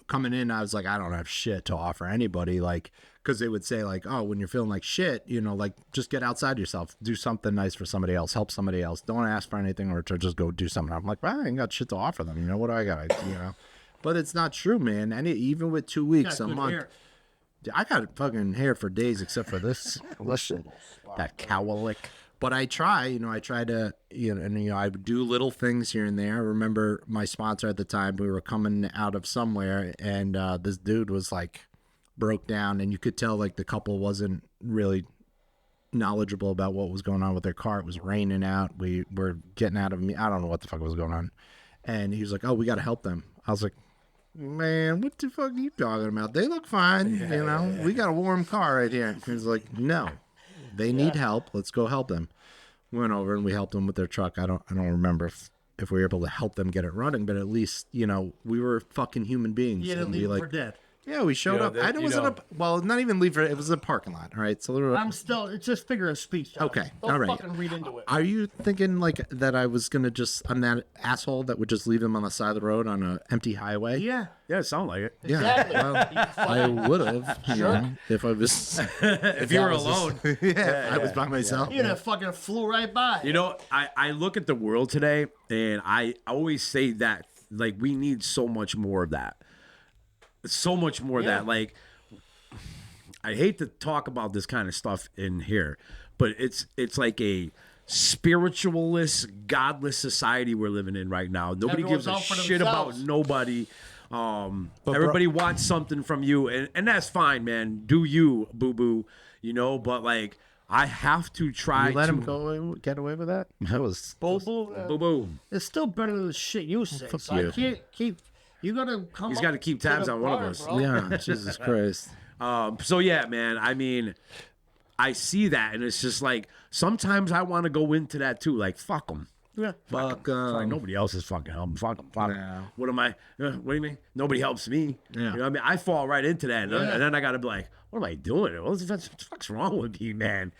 coming in, I was like, I don't have shit to offer anybody. Like, because they would say like, oh, when you're feeling like shit, you know, like just get outside yourself, do something nice for somebody else, help somebody else. Don't ask for anything or to just go do something. I'm like, well, I ain't got shit to offer them. You know, what do I got? You know, but it's not true, man. Even with 2 weeks, Got a good month. hair. I got fucking hair for days except for this. That cowlick. But I try, you know, I try to, you know, and, you know, I would do little things here and there. I remember my sponsor at the time, we were coming out of somewhere and this dude was like broke down and you could tell like the couple wasn't really knowledgeable about what was going on with their car. It was raining out. We were getting out of me. I don't know what the fuck was going on. And he was like, oh, we got to help them. I was like, man, what the fuck are you talking about? They look fine. You know, we got a warm car right here. He was like, no, they need help. Let's go help them. We went over and we helped them with their truck. I don't remember if we were able to help them get it running, but at least, you know, we were fucking human beings. You didn't and we leave like, for dead. yeah, we showed You know, up. that- I know it you was in know- well, not even leave for it was a parking lot. All right, so I'm still. It's just figure of speech. John. Okay, Don't all right. fucking read into it. Are you thinking like that I was gonna I'm that asshole that would just leave them on the side of the road on an empty highway? Yeah. Yeah, it sound like it. Yeah, Exactly. well, I would have, you know, if I was, If you were was just- alone. yeah, I was by myself. You that fucking flew right by. You know, I look at the world today and I always say that, like, we need so much more of that. So much more of Yeah. that. Like, I hate to talk about this kind of stuff in here, but it's like a spiritualist, godless society we're living in right now. Nobody Everyone's gives a out for shit about themselves. nobody. Everybody wants something from you, and that's fine, man. Do you, boo boo, you know? But like, I have to try You let to him go get away with that? That was Bobo, boo boo. it's still better than the shit you say. So you. I can't keep. You gotta come. He's up got to keep tabs to the on one of bar, us. bro. yeah. Jesus Christ. So yeah, man. I mean, I see that, and it's just like sometimes I want to go into that too. Like, fuck them. Yeah. Fuck. Like nobody else is fucking helping. Fuck 'em, fuck 'em. Yeah. What am I? What do you mean? Nobody helps me. Yeah. You know what I mean? I fall right into that, and then I got to be like, what am I doing? What the fuck's wrong with me, man?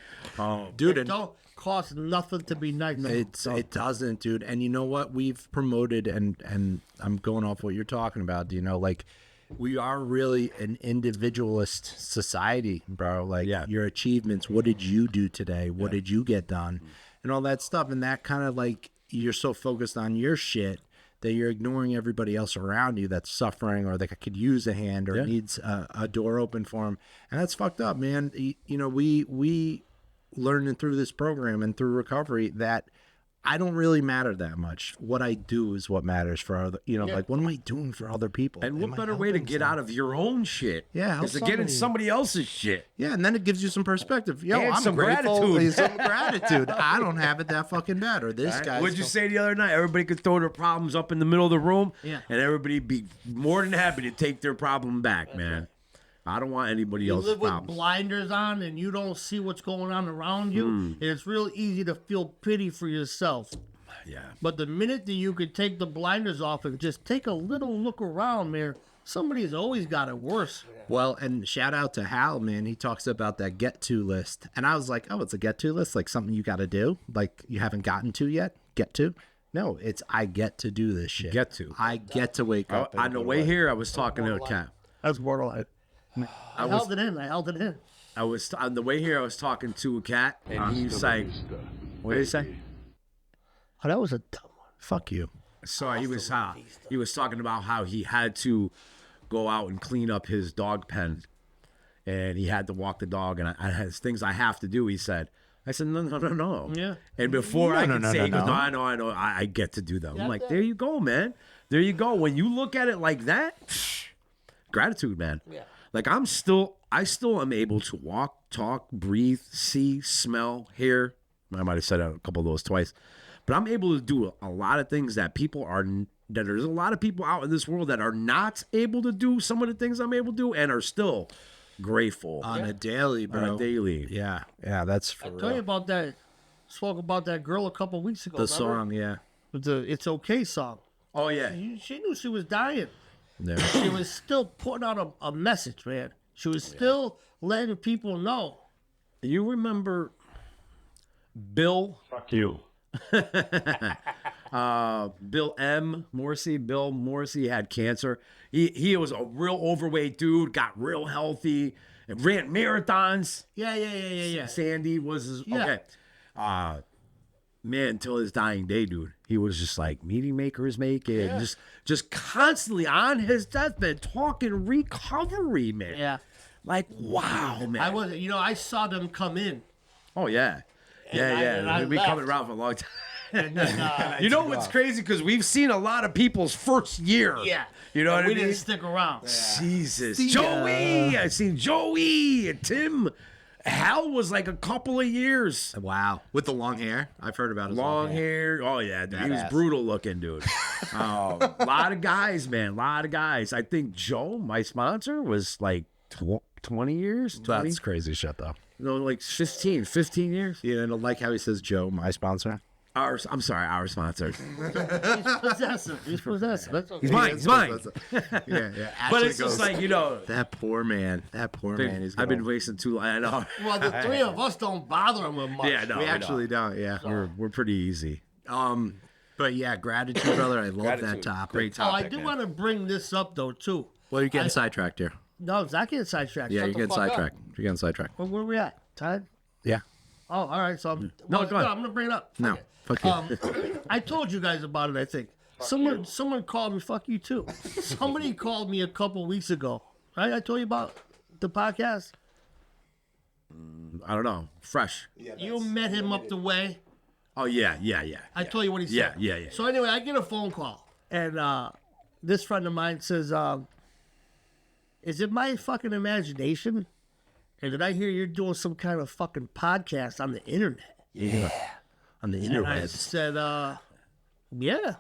Dude, It and don't cost nothing to be nice. it doesn't, dude. And you know what? We've promoted, and I'm going off what you're talking about. You know, like we are really an individualist society, bro. Like Yeah. your achievements. What did you do today? What did you get done? And all that stuff. And that kind of like you're so focused on your shit that you're ignoring everybody else around you that's suffering or that could use a hand or needs a door open for them. And that's fucked up, man. You know, we learning through this program and through recovery that I don't really matter that much. What I do is what matters for other, you know, like what am I doing for other people? And Am what I better way to helping get out of your own shit? Yeah, help is to get in somebody else's shit. Yeah, and then it gives you some perspective. Yo, And I'm some grateful. gratitude. Some gratitude. I don't have it that fucking bad. Or this guy. What'd you say the other night? Everybody could throw their problems up in the middle of the room, Yeah. and everybody be more than happy to take their problem back, man. I don't want anybody You else's live with problems. blinders on and you don't see what's going on around you. And it's real easy to feel pity for yourself. Yeah. But the minute that you could take the blinders off and just take a little look around, man, somebody's always got it worse. Well, and shout out to Hal, man. He talks about that get to list. And I was like, oh, it's a get to list? Like something you got to do? Like you haven't gotten to yet? Get to? No, it's I get to do this shit. Get to. I get to wake up. and On the go to way work. here, I was talking to a cat. That's borderline. I held it in. I held it in. I was on the way here. I was talking to a cat, and he's like, "What did he say?" Oh, that was a dumb one. Fuck you. So he was talking about how he had to go out and clean up his dog pen, and he had to walk the dog, and I had things I have to do. He said. I said, no. Yeah. And before I could say, he goes, no. I know, I get to do them. I'm like, there you go, man. There you go. When you look at it like that, gratitude, man. Yeah. Like I still am able to walk, talk, breathe, see, smell, hear. I might have said a couple of those twice, but I'm able to do a lot of things that there's a lot of people out in this world that are not able to do some of the things I'm able to do and are still grateful On a daily, bro. on a daily. Yeah, that's for Tell you real. about that. Spoke about that girl a couple weeks ago. The remember? song, yeah. The It's Okay song. Oh yeah. She knew she was dying. Yeah. She was still putting out a message, man. She was still letting people know. You remember Bill? Fuck you. Bill Morrissey had cancer. He was a real overweight dude, got real healthy, and ran marathons. Yeah. Sandy was his, Yeah. okay. Man, until his dying day, dude, he was just like meeting makers make it, just constantly on his deathbed talking recovery, man. Yeah. Like, wow, man. I saw them come in. Oh yeah, And I We've been left. coming around for a long time. And then, You know what's crazy? Because we've seen a lot of people's first year. yeah. You know And what I we mean? didn't stick around. Jesus, Joey. I've seen Joey and Tim. Hal was like a couple of years. Wow. With the long hair. I've heard about his Long hair. Oh yeah, dude. He was Badass. brutal looking, dude. A lot of guys, man. A lot of guys. I think Joe, my sponsor, was like 20 years. 20? That's crazy shit, though. No, like 15 years. You know, like how he says Joe, my sponsor. I'm sorry, our sponsor. He's possessive. That's okay. He's mine. He's mine. Yeah. But it's just like, that poor man. He's I've been wasting too long. I know. Well, the three of us don't bother him with much. Yeah, no, We actually don't. Yeah. we're pretty easy. But yeah, gratitude, brother. I love that Gratitude. topic. Great Oh, I topic. do want to bring this up though too. Well, you're getting sidetracked here. No, it's not getting sidetracked. Yeah, Shut you're the getting fuck up. sidetracked. You're getting sidetracked. Where we at? Todd? Yeah. Oh, all right. So No, go ahead. I'm gonna bring it up. No. Fuck Fuck it. you. I told you guys about it. I think someone called me. Fuck you too. Somebody called me a couple weeks ago. Right? I told you about the podcast. I don't know. Fresh. You met him up the way. Oh yeah. I told you what he said. Yeah. So anyway, I get a phone call, and this friend of mine says, "Is it my fucking imagination? And did I hear you're doing some kind of fucking podcast on the internet?" Yeah. On the And I internet. said, "Yeah,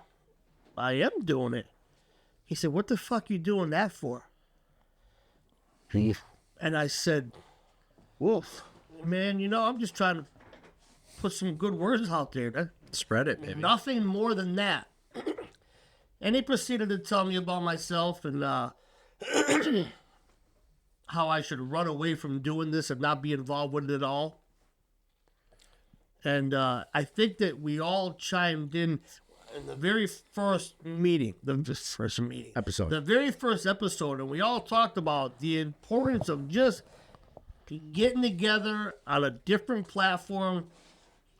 I am doing it." He said, "What the fuck you doing that for?" And I said, "Wolf, man, I'm just trying to put some good words out there. Spread it, baby. Nothing more than that." And he proceeded to tell me about myself and how I should run away from doing this and not be involved with it at all. And I think that we all chimed in the very first meeting, the Episode. the very first episode, and we all talked about the importance of just getting together on a different platform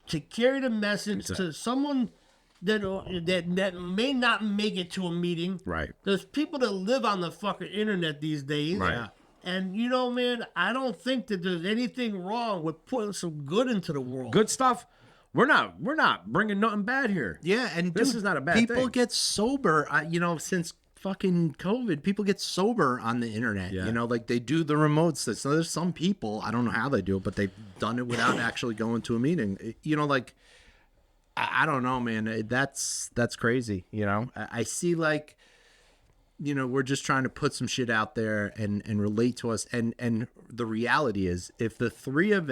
to carry the message to someone that may not make it to a meeting. Right. There's people that live on the fucking internet these days. Right. Yeah. And man, I don't think that there's anything wrong with putting some good into the world. Good stuff. We're not bringing nothing bad here. Yeah, and This dude, is not a bad people thing. get sober. Since fucking COVID, people get sober on the internet. Yeah. Like they do the remotes. So there's some people, I don't know how they do it, but they've done it without actually going to a meeting. I don't know, man. That's crazy. I see we're just trying to put some shit out there and relate to us. And the reality is, if the three of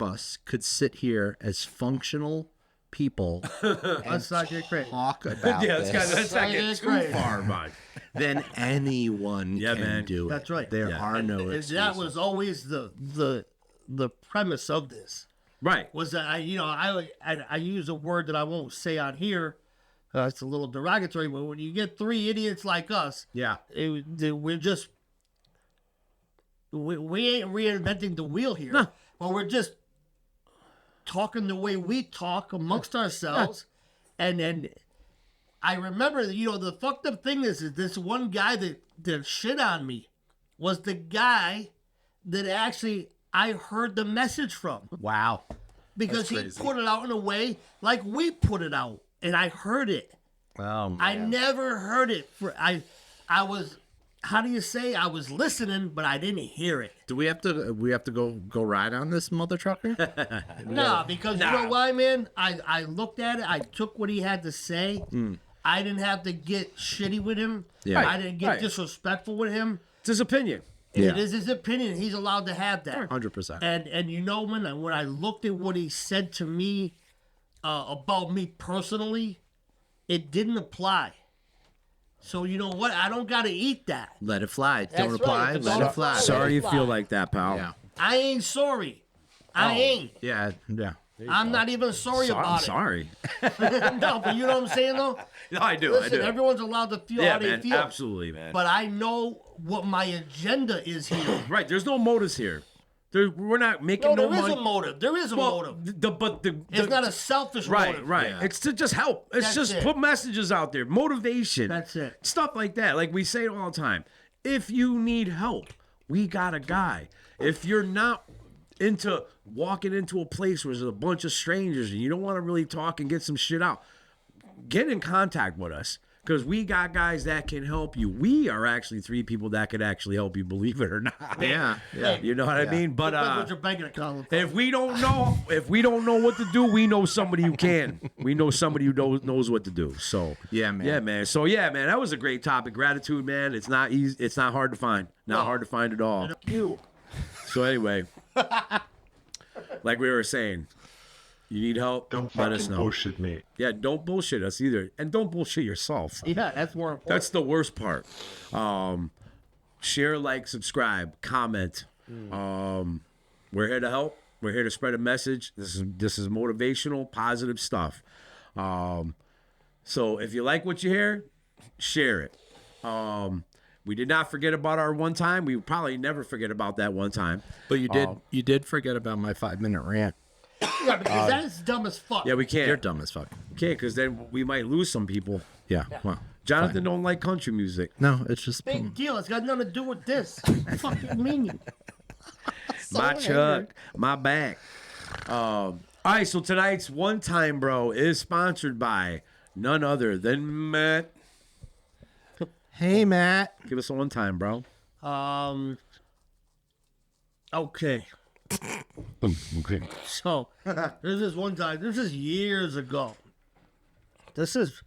us could sit here as functional people Let's not get crazy. talk about this, that's not getting too Right. far, man. then anyone Yeah, can man. do it. That's right. There Yeah. are no And excuses. that was always the premise of this. Right. Was that I use a word that I won't say on here. It's a little derogatory, but when you get three idiots like us, Yeah. we're just we ain't reinventing the wheel here. But we're just talking the way we talk amongst ourselves. And then I remember, the fucked up thing is this one guy that shit on me was the guy that actually I heard the message from, Wow. because he crazy. put it out in a way like we put it out, and I heard it. Oh, man. I never heard it. I was, how do you say? I was listening, but I didn't hear it. Do we have to go ride on this mother trucker? No, because you know why, man? I looked at it. I took what he had to say. I didn't have to get shitty with him. Yeah. I didn't get Right. disrespectful with him. It's his opinion. It is his opinion. He's allowed to have that. 100%. And when I looked at what he said to me about me personally, it didn't apply. So you know what? I don't gotta eat that. Let it fly. That's Don't right. apply. If it Let don't it fly. apply, Sorry you fly. feel like that, pal. Yeah. I ain't sorry. I ain't. Yeah. Yeah. I'm not even sorry I'm about sorry. it. No, but you know what I'm saying, though? No, I do. Listen, I do. everyone's allowed to feel Yeah, how they man. feel. Absolutely, man. But I know what my agenda is here. Right. There's no motives here. We're not making No, no there is money. a motive. There is a motive. It's It's not a selfish right, motive. right. Yeah. It's to just help. It's That's just it. put messages out there, motivation. That's it. Stuff like that. Like we say it all the time. If you need help, we got a guy. If you're not into walking into a place where there's a bunch of strangers and you don't want to really talk and get some shit out, get in contact with us. Because we got guys that can help you. We are actually 3 people that could actually help you, believe it or not. Yeah. Yeah. You know what I mean? But Depends what your bank account. if we don't know what to do, we know somebody who can. We know somebody who knows what to do. So Yeah, man. yeah, man. So yeah, man, that was a great topic. Gratitude, man. It's not easy. It's not hard to find. Not hard to find at all. You. So anyway, like we were saying, you need help. Don't Let us fucking know. bullshit me. Yeah, don't bullshit us either, and don't bullshit yourself. Yeah, that's more important. That's the worst part. Share, like, subscribe, comment. We're here to help. We're here to spread a message. This is motivational, positive stuff. So if you like what you hear, share it. We did not forget about our one time. We probably never forget about that one time. But you did forget about my 5-minute rant. Yeah, because that's dumb as fuck. Yeah, we can't. You're dumb as fuck. Can't, because then we might lose some people. Yeah. Well, Jonathan don't like country music. no, it's just Big deal. It's got nothing to do with this. Fucking mean. My Chuck, my back. All right, so tonight's One Time Bro is sponsored by none other than Matt. Hey, Matt. Give us a one time, bro. Okay. Okay. So, this is one time. This is years ago. This is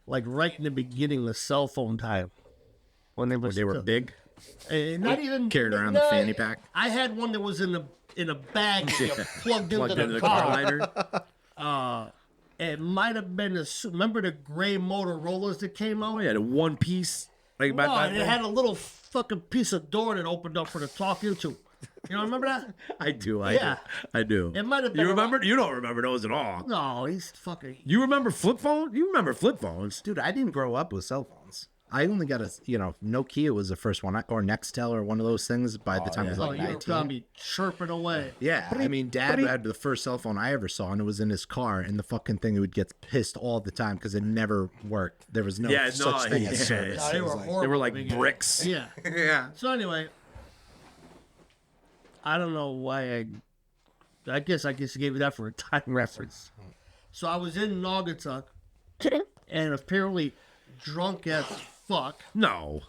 like right in the beginning of cell phone time. When they were They were big. not even Carried around the fanny pack. I had one that was in a bag that you plugged into Plugged into the the car car. liner. It might have been remember the gray Motorola's that came out? Oh yeah, the one piece. Like No, and it had a little fucking piece of door that opened up for the talk into. You don't remember that? I do. Yeah. I do. It might have been You a lot- remember? You don't remember those at all. No, he's fucking. You remember flip phone? You remember flip phones? Dude, I didn't grow up with cell phones. I only got Nokia was the first one, or Nextel, or one of those things by the time I was Oh, like you're 19. gonna be chirping away. Yeah, I mean, Dad had the first cell phone I ever saw, and it was in his car, and the fucking thing would get pissed all the time because it never worked. There was no such thing as service. No, they It were was like- horrible. They were like beginning. bricks. Yeah. yeah. So anyway, I don't know why I guess I gave you that for a time reference. So I was in Naugatuck, and apparently drunk as fuck. No.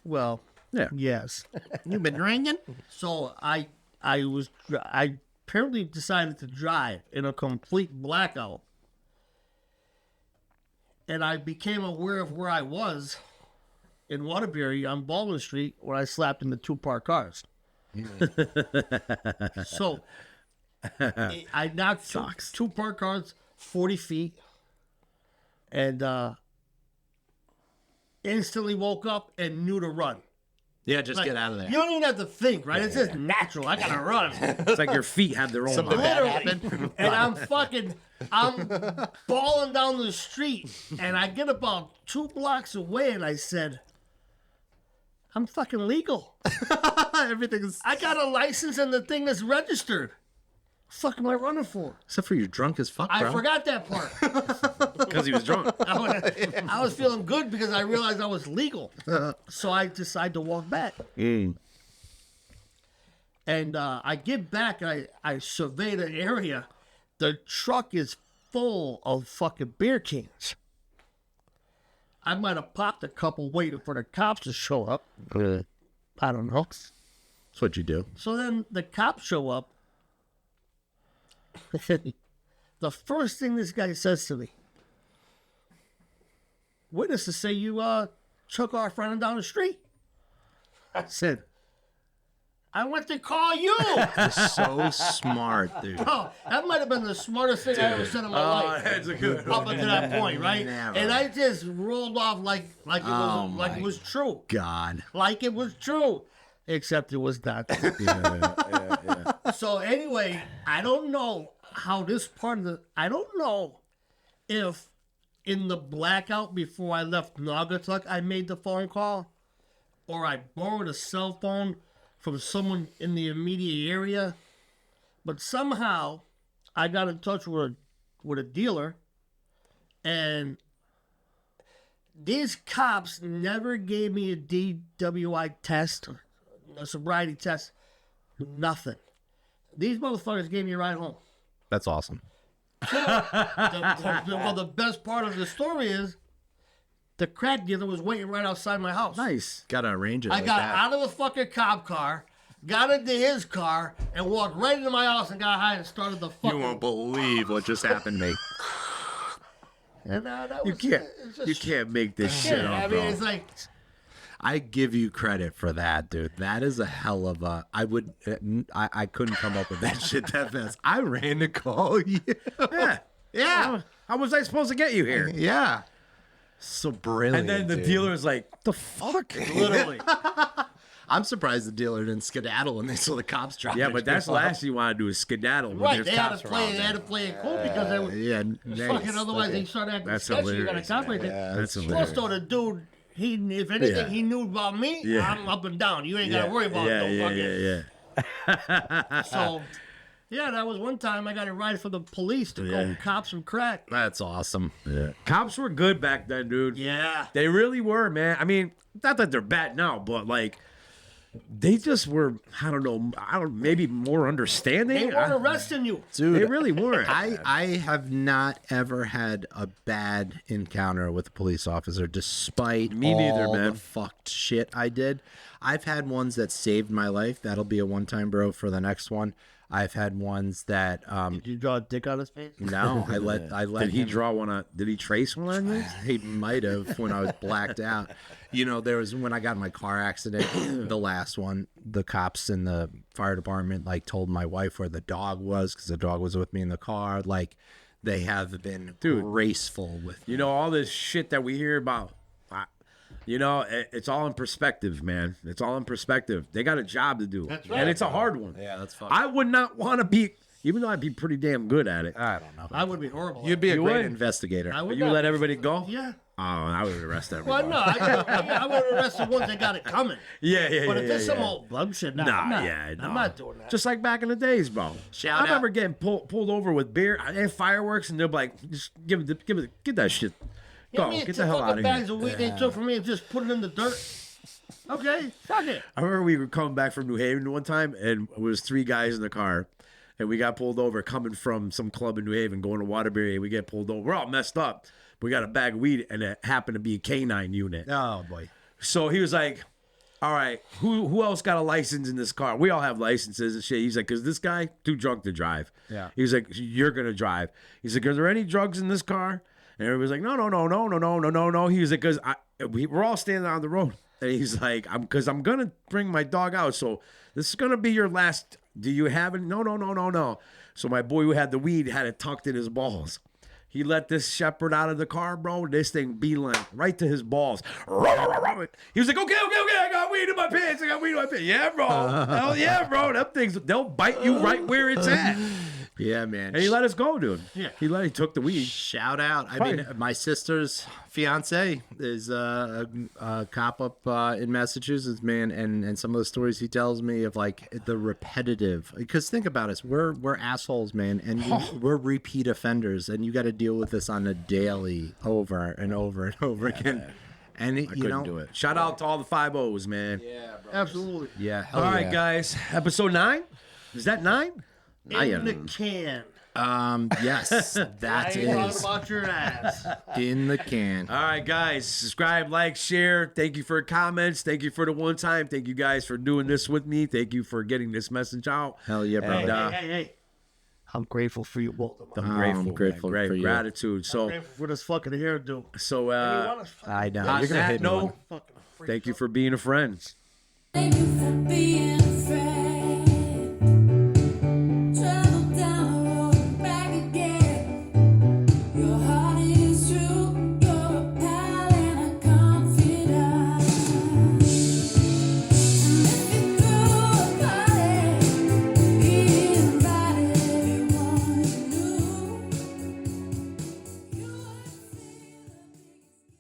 Well, Yeah. yes. You been drinking? So I apparently decided to drive in a complete blackout, and I became aware of where I was in Waterbury on Baldwin Street, where I slapped into 2 parked cars. So I knocked two parked cars 40 feet, and instantly woke up and knew to run. Yeah, just Like, get out of there. You don't even have to think, right? It's just natural. I gotta run. It's like your feet have their own mind. Literally. And I'm balling down the street, and I get about 2 blocks away, and I said, I'm fucking legal. Everything's I got a license and the thing is registered. Fuck am I running for? except for you drunk as fuck, bro. I forgot that part. Because he was drunk. I was feeling good because I realized I was legal. So I decided to walk back. And I get back, I survey the area. The truck is full of fucking beer cans. I might have popped a couple waiting for the cops to show up. I don't know. That's what you do. So then the cops show up. The first thing this guy says to me, witnesses say you took off running down the street. I said, I went to call you. You're so smart, dude. Oh, that might have been the smartest thing I ever said in my life. That's a good Up until that point, right? Never. And I just rolled off like it was true. God. Like it was true. Except it was not. So anyway, I don't know how this part of the I don't know if in the blackout before I left Naugatuck I made the phone call, or I borrowed a cell phone from someone in the immediate area, but somehow I got in touch with a dealer, and these cops never gave me a DWI test, a sobriety test, nothing. These motherfuckers gave me a ride home. That's awesome. The best part of the story is the crack dealer was waiting right outside my house. Nice. Gotta arrange it. I like got that. out of the fucking cop car, got into his car, and walked right into my house and got high and started the fucking. You won't believe what just happened to me. And, that You was, can't. it's just- You can't make this shit Yeah, up, I mean, bro. it's like. I give you credit for that, dude. That is a hell of a. I couldn't come up with that shit that fast. I ran to call you. Yeah. Yeah. How was I supposed to get you here? Yeah. So brilliant. And then the dude. dealer's like, "What the fuck?" Literally. I'm surprised the dealer didn't skedaddle when they saw the cops driving. Yeah, but that's the last thing you want to do is skedaddle when Right, there's they had cops to play. around. They had to play it cool because they were Yeah, fucking. Otherwise, they start acting That's sketchy. You got a hilarious, cop right man. there. That's Plus, hilarious. though, the dude, if anything, Yeah. he knew about me. Yeah. I'm up and down. You ain't got to worry about yeah, no yeah, fucking. yeah. So, yeah, that was one time I got a ride from the police to go Yeah. cop some crack. That's awesome. Cops were good back then, dude. Yeah. They really were, man. I mean, not that they're bad now, but like, they just were. I don't know. Maybe more understanding. They weren't arresting you. Dude, They really weren't. I have not ever had a bad encounter with a police officer, despite Me neither, all man. the fucked shit I did. I've had ones that saved my life. That'll be a one-time bro for the next one. I've had ones that Did you draw a dick on his face? no, I let Did he him- draw one on? Did he trace one on you? He might have when I was blacked out. You know, there was when I got in my car accident, the last one, the cops in the fire department like told my wife where the dog was because the dog was with me in the car. Like they have been graceful with You know, all this shit that we hear about. You know, it's all in perspective, man. It's all in perspective. They got a job to do, That's right. and it's a hard one. Yeah, that's fine. I would not want to be, even though I'd be pretty damn good at it. I don't know. I would be horrible. You'd be a You great would? investigator. I would You not. let everybody go? Yeah. Oh, I would arrest everybody. Well, no, I would arrest the ones that got it coming. Yeah. But if yeah, it's some old bum shit, nah, Nah, I'm not, yeah, no. I'm not doing that. Just like back in the days, bro. Shout I out. remember getting pulled over with beer and fireworks, and they're like, "Just get that shit. You know Go, what I mean? get Two the hell out fucking of bags here." of weed they took from me and just put it in the dirt. Okay, fuck it. I remember we were coming back from New Haven one time, and it was 3 guys in the car, and we got pulled over coming from some club in New Haven, going to Waterbury. We get pulled over. We're all messed up. We got a bag of weed, and it happened to be a canine unit. Oh boy. So he was like, "All right, who else got a license in this car? We all have licenses and shit." He's like, "Cause this guy too drunk to drive." Yeah. He was like, "You're gonna drive." He's like, "Are there any drugs in this car?" And everybody's like, "No." He was like, "Cause we're all standing on the road." And he's like, "Cause I'm gonna bring my dog out. So this is gonna be your last. Do you have it?" No. So my boy who had the weed had it tucked in his balls. He let this shepherd out of the car, bro. This thing beeline right to his balls. He was like, okay, I got weed in my pants. Yeah, bro. Hell yeah, bro. Them things, they'll bite you right where it's at. Yeah, man. And he let us go, dude. Yeah. He took the weed. Shout out. I Right. mean, my sister's fiance is a cop up in Massachusetts, man. And some of the stories he tells me of like the repetitive, because think about us, we're assholes, man. And we're repeat offenders. And you got to deal with this on a daily over and over and over again. And it, you Couldn't know, do it. Shout out to all the 5-0s, man. Absolutely. yeah. Hell All right, yeah. guys. Episode 9? Is that 9? In the can. Yes, I that ain't talking is about your ass. in the can. All right, guys. Subscribe, like, share. Thank you for comments. Thank you for the one time. Thank you guys for doing this with me. Thank you for getting this message out. Hell yeah, Hey, brother. hey. I'm grateful for you both. I'm I'm grateful. grateful man. for you. Gratitude. So, Grateful for this fucking hairdo. I know. on You're gonna that hit me one. note, thank you for being a friend. Thank you for being a friend.